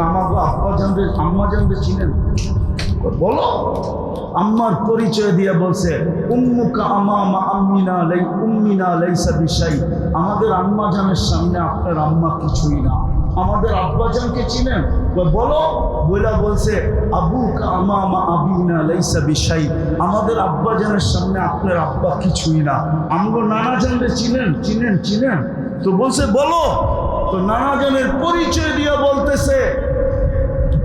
আমাকে আব্বা জানবে আম্মা জানবে চিনেন? বলো। আম্মার পরিচয় দিয়ে বলছে, উম্মুকা আমামা আম্মিনা লাই উম্মিনা লাইসা বিশাই। আমাদের আম্মা জানের সামনে আপনার আম্মা কিছুই না। আমাদের আব্বা জানকে চিনেন? বলো। বইলা বলছে, আবুকা আমামা আবিনা লাইসা বিশাই। আমাদের আব্বা জানের সামনে আপনার আব্বা কিছুই না। আমগো নানা জানলে চিনেন? চিনেন চিনেন। তো বলছে বলো। তো নানা জানের পরিচয় দিয়ে বলতেছে,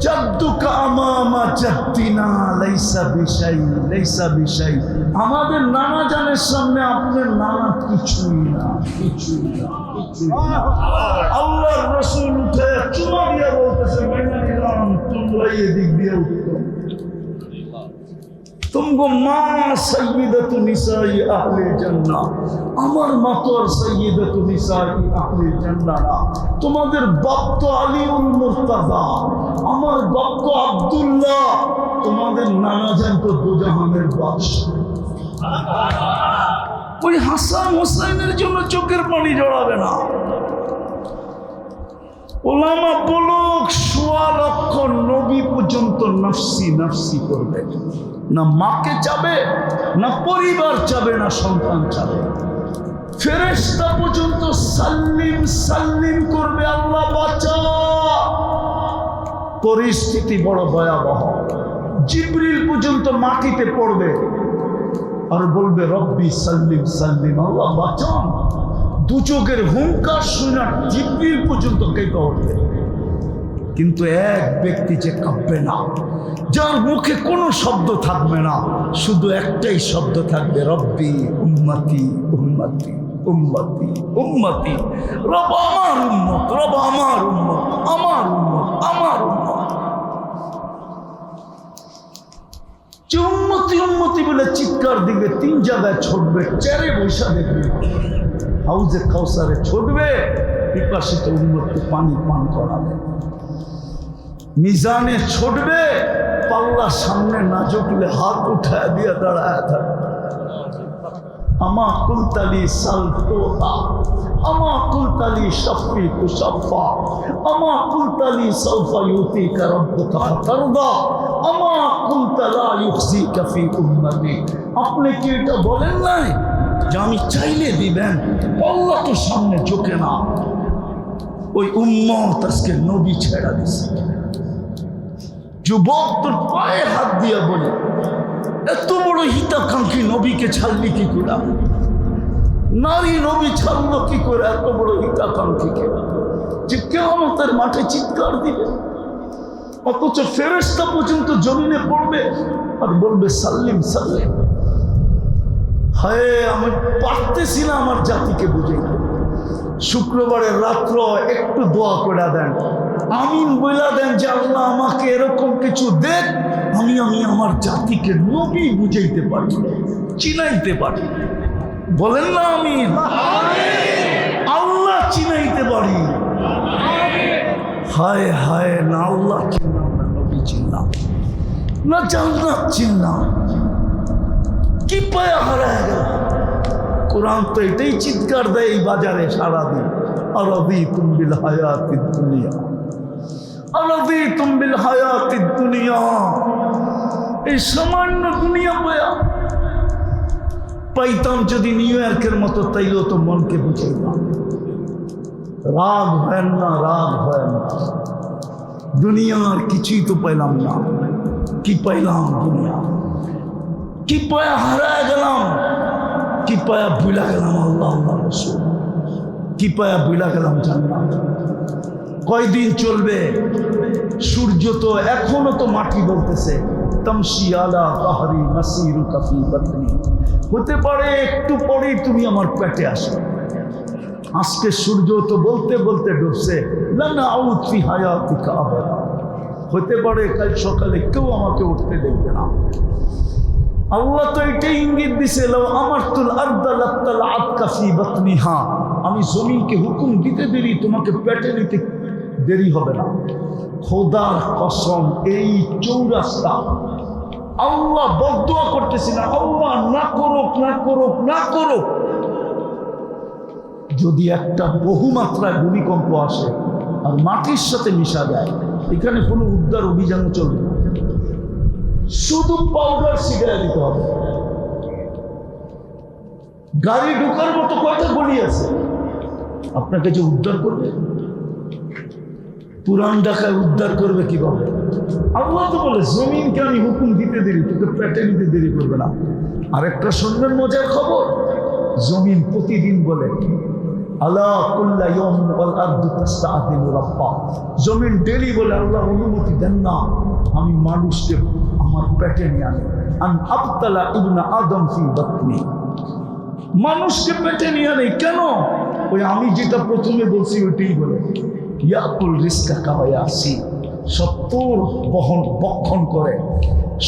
জাদ্দুকা আমামা জাদ্দিনা লাইসা বিশাই লাইসা বিশাই। আমাদের নানা জানের সামনে আপনার নানা কিছুই না, কিছুই না, কিছুই না। আল্লাহর রাসূল উঠে চুমা দিয়ে বলতেছে, মেনে নিলাম তোমরা এদিক দিয়ে উত্তম। তুমগো মা সাইয়্যিদাতু নিসাই আহলে জান্নাহ। আমার মা তো আর সাইয়্যিদাতু নিসাই আহলে জান্নাহ না। তোমাদের বাপ তো আলীউল মুর্তাজা, আমার বাপ তো আব্দুল্লাহ, তোমাদের নানা জান তো দুজাহানের বাদশা। ওই হাসান হুসাইনের জন্য চোখের পানি জড়াবে না। ওলামা বলুক 1.25 লক্ষ নবী পর্যন্ত নফসি নফসি করবে না। মাকে চাবে না, পরিবার চাবে না, সন্তান চাবে। ফেরেশতা পর্যন্ত সাল্লিম সাল্লিম করবে, আল্লাহ বাঁচা। পরিস্থিতি বড় ভয়াবহ। জিবরিল পর্যন্ত মাটিতে পড়বে আর বলবে রব্বি সাল্লিম সাল্লিম, আল্লাহ বাঁচান। 2 চোখের হুঙ্কার শুনে জিবরিল পর্যন্ত কেঁপে উঠবে। কিন্তু এক ব্যক্তি যে কাঁপবে না, যার মুখে কোনো শব্দ থাকবে না, শুধু একটাই শব্দ থাকবে, রব্বি উম্মতি উম্মতি উম্মতি উম্মতি। রব আমার উম্মত, রব আমার উম্মত, আমার উম্মত, আমার উম্মত। যে উম্মতি উম্মতি বলে চিৎকার দিবে, 3 জায়গায় ছুটবে, চেয়ারে বৈশা দেখবে, হাউজে কাউসারে ছুটবে, পিপাসিত উম্মতকে পানি পান করাবে। মিজানে ছুটবে, পাল্লা সামনে না ঝুঁকলে হাত উঠায় দিয়ে দাঁড়ায় থাকবে। আমা কুলতালি সালতোতা, আমা কুলতালি শফি তুশফা, আমা কুলতালি সাউফা ইউতিকা রাব্বুকা ফাতারদা, আমা কুলতালা ইউখজিকা ফি উম্মতি। আপনি কি এটা বলেন নাই যে আমি চাইলে দিবেন? আল্লাহ তো সামনে ঝুঁকে না। ওই উম্মত আজকে নবী ছেড়া দিছে। যুবক তোর পায়ে হাত দিয়া বলে, এত বড় হিতাকাঙ্ক্ষী নবীকে ছাড়লি কি করে? নারী নবী ছাড়লো কি করে এত বড় হিতাকাঙ্ক্ষীকে? যে কিয়ামতের মাঠে চিৎকার দিবে, অথচ ফেরেশতা পর্যন্ত জমিনে পড়বে আর বলবে সাল্লিম সাল্লিম। হায়, আমি পারতেছি না আমার জাতিকে বুঝাইতে। শুক্রবারের রাত্র একটু দোয়া করে দেন, আমিন বইলা দেন যে আল্লাহ আমাকে এরকম কিছু দেন, আমি আমার জাতিকে নবী বুঝাইতে পারি, চিনাইতে পারি। বলেন না আমিন। আল্লাহ চিনাইতে পারি। হায় হায়, না আল্লাহ চিনলাম, না নবী চিনলাম, না জান্নাত চিনলাম, কি পায়া হারায় গেল। কোরআন তো এটাই চিৎকার দেয় এই বাজারে সারাদিন, আরাদিতুম বিল হায়াতিদ দুনিয়া, আরাদিতুম বিল হায়াতিদ দুনিয়া। এই সামান্য দুনিয়া পাইতাম যদি নিউ ইয়র্কের মতো, তাইলেও তো মনকে বুঝাইতাম। রাগ হয় না, রাগ হয় না, দুনিয়ার কিছুই তো পাইলাম না। কি পাইলাম? দুনিয়া। কি পায়া হারায় গেলাম, কি পায়া ভুলা গেলাম আল্লাহ আল্লাহ রাসূল, কি পায়া ভুলা গেলাম জান্নাত। কয়দিন চলবে? সূর্য তো এখনো তো মাটি বলতেছে, তামশি আলা কাহরি মাসিরুকা ফি বাতনি। হতে পারে একটু পরেই তুমি আমার পেটে আসো। আজকে সূর্য তো বলতে বলতে ডুবছে, লানা আউত ফি হায়াতিকা আবাদা। হতে পারে কাল সকালে কেউ আমাকে উঠতে দেখবে না। আল্লাহ তো এটাই ইঙ্গিত দিছে, লাউ আমারতুল আরদা লাত্তালাআতকা ফি বাতনিহা। আমি জমিনকে হুকুম দিতে দেরি, তোমাকে পেটে নিতে দেরি হবে না। খোদার কসম, এই চৌরাস্তা আল্লাহ বদদুয়া করতেছি না, আল্লাহ না করুক, না করুক, না করুক। যদি একটা বহুমাত্রায় ভূমিকম্প আসে আর মাটির সাথে মিশা যায়, এখানে কোনো উদ্ধার অভিযান চলবে না, শুধু পাউডার ছিটিয়ে দিতে হবে। গাড়ি ঢোকার মতো কয়টা গলি আছে, আপনাকে যে উদ্ধার করবে, পুরান ঢাকায় উদ্ধার করবে কিভাবে? আল্লাহ তো বলে জমিনকে আমি হুকুম দিতে দেরি, তোকে পেটে নিতে দেরি করবে না। আরেকটা শুনবেন মজার খবর, জমিন প্রতিদিন বলে আলা কুল্লা ইয়াউমিন ওয়াল আরদু তাস্তাআযিনু রাব্বা। জমিন ডেলি বলে আল্লাহ অনুমতি দেন না আমি মানুষকে আমার পেটে নিয়ে আনি, আন আবতালা ইবনা আদম ফি বাতনি। মানুষকে পেটে নিয়ে আনি কেন? ওই আমি যেটা প্রথমে বলছি ওইটাই বলে, ইয়াকুল রিজকা কামা ইয়াসি। সব তোর বক্ষণ করে,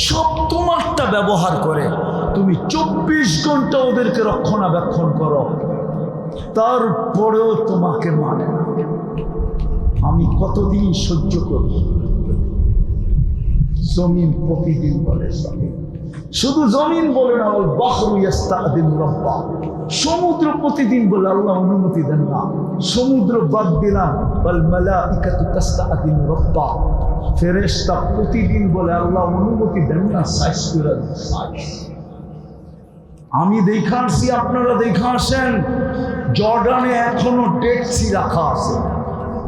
সব তোমারটা ব্যবহার করে। তুমি 24 ঘন্টা ওদেরকে রক্ষণাবেক্ষণ করো, তারপরেও তোমাকে মানে না। আমি কতদিন সহ্য করব? জমিন প্রতিদিন বলে, শুধু জমিন বলে না, ওই বাহরু ইস্তাআযিনু রাব্বা। সমুদ্র প্রতিদিন বলে আল্লাহ অনুমতি দেন না। সমুদ্র বাদ দিলাম, ওয়াল মালাইকাতু তাস্তাআযিনু রাব্বা। ফেরেশতা প্রতিদিন বলে আল্লাহ অনুমতি দেন না। সাইজ করে আমি দেখা আসছি, আপনারা দেখা আসেন, জর্ডানে এখনো ডেড সি রাখা আছে।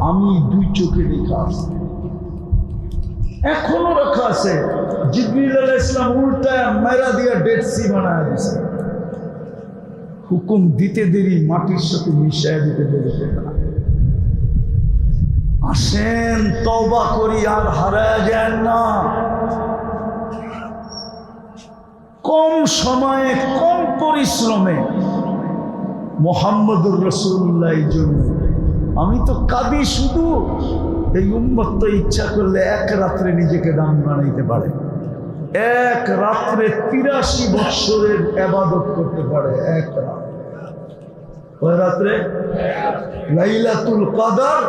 আমি 2 চোখে দেখা আসছি, এখনো রাখা আছে। জিবরিল আলাইহিস সালাম উল্টায় মেরা দিয়া ডেড সি বানায় দিয়েছে। হুকুম দিতে দেরি, মাটির সাথে মিশায় দিতে দেরি করবে না। আসেন তওবা করি, আর হারায় যান না। কম সময়ে কম পরিশ্রমে মুহাম্মদুর রাসূলুল্লাহ এর জন্য আমি তো কাঁদি। শুধু এই উম্মত তো ইচ্ছা করলে এক রাত্রে নিজেকে দামি বানাইতে পারে, এক রাত্রে 83 বৎসরের ইবাদত করতে পারে। এক রাত, ওই রাত্রে লাইলাতুল কদর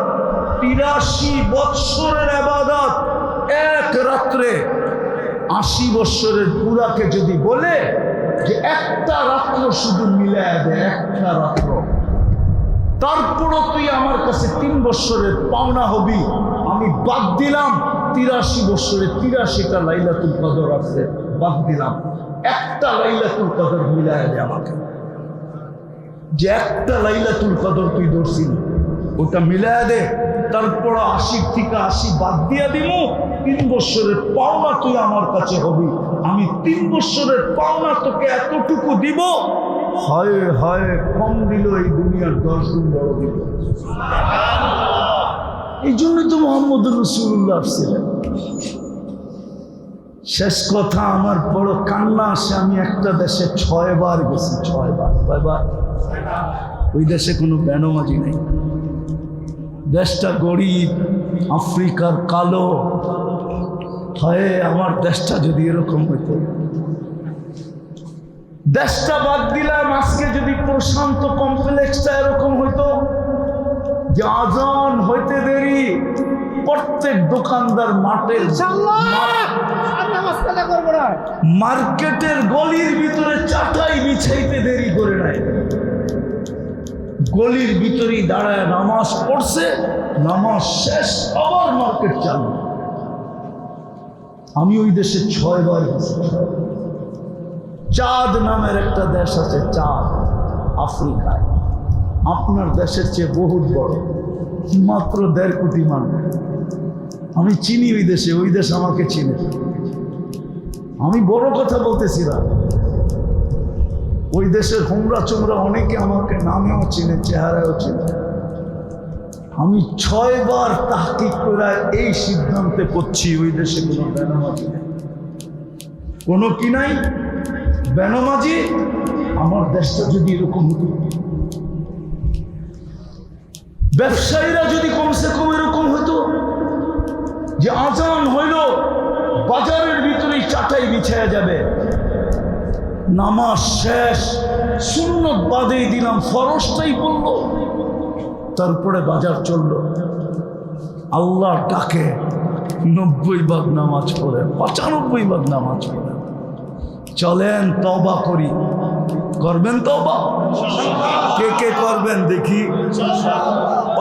83 বৎসরের ইবাদত এক রাত্রে। 80 বৎসরের পুরাকে যদি বলে যে একটা রাত্র শুধু মিলায় দেয়, একটা রাত্র, তারপরও তুই আমার কাছে 3 বৎসরের পাওনা হবি। আমি বাদ দিলাম 83 বৎসরে 83টা লাইলাতুল কদর আছে, বাদ দিলাম। একটা লাইলাতুল কদর মিলায় দে আমাকে, যে একটা লাইলাতুল কদর তুই ধরছিলি ওটা মিলায় দে। তারপর 80 থেকে 80 বাদ দিয়া দিব। 3 বৎসরের পাওনা তুই আমার কাছে হবি। আমি 3 বৎসরের পাওনা তোকে এতটুকু দিব। হয় হয় কম দিল, এই দুনিয়ার 10 গুণ বড় দিল। এই জন্যই তো মুহাম্মদুর রাসূলুল্লাহ আসছিলেন। শেষ কথা, আমার বড় কান্না আসে। আমি একটা দেশে 6 বার গেছি, 6 বার। কয়বার? ওই দেশে কোনো বেনমাজি নেই। দেশটা গরিব, আফ্রিকার কালো। হয় আমার দেশটা যদি এরকম হইতো। দেশটা বাদ দিলাম, আজকে যদি প্রশান্ত কমপ্লেক্সটা এরকম হইতো যে আজান হইতে দেরি প্রত্যেক দোকানদার মার্কেটের গলির ভিতরে চাটাই বিছাইতে দেরি করে নাই, গলির ভিতরেই দাঁড়ায় নামাজ পড়ছে, নামাজ শেষ আবার মার্কেট চালু। আমি ওই দেশে 6 বার গেছি। চাঁদ নামের একটা দেশ আছে, চাঁদ, আফ্রিকায়, আপনার দেশের চেয়ে বহুত বড়, মাত্র 1.5 কোটি মানুষ। আমি চিনি ওই দেশে, ওই দেশ আমাকে চিনে। আমি বড় কথা বলতেছি না, ওই দেশের হোমরা চোমরা অনেকে আমাকে নামেও চিনে, চেহারাও চিনে। আমি 6 বার তাহকিক করে এই সিদ্ধান্তে করছি ওই দেশে কোনো বেনামাজি নেই, কোনো কি নাই বেনামাজি। আমার দেশটা যদি এরকম হতো, ব্যবসায়ীরা যদি কমসে কম এরকম হতো যে আজান হইল বাজারের ভিতরেই চাটাই বিছায়া যাবে, নামাজ শেষ, সুন্নত বাদেই দিলাম, ফরজটাই বললো, তারপরে বাজার চললো। আল্লাহ ডাকে 90 ভাগ নামাজ পড়ে, 95 ভাগ নামাজ পড়ে। চলেন তওবা করি, করবেন তওবা? কে কে করবেন দেখি?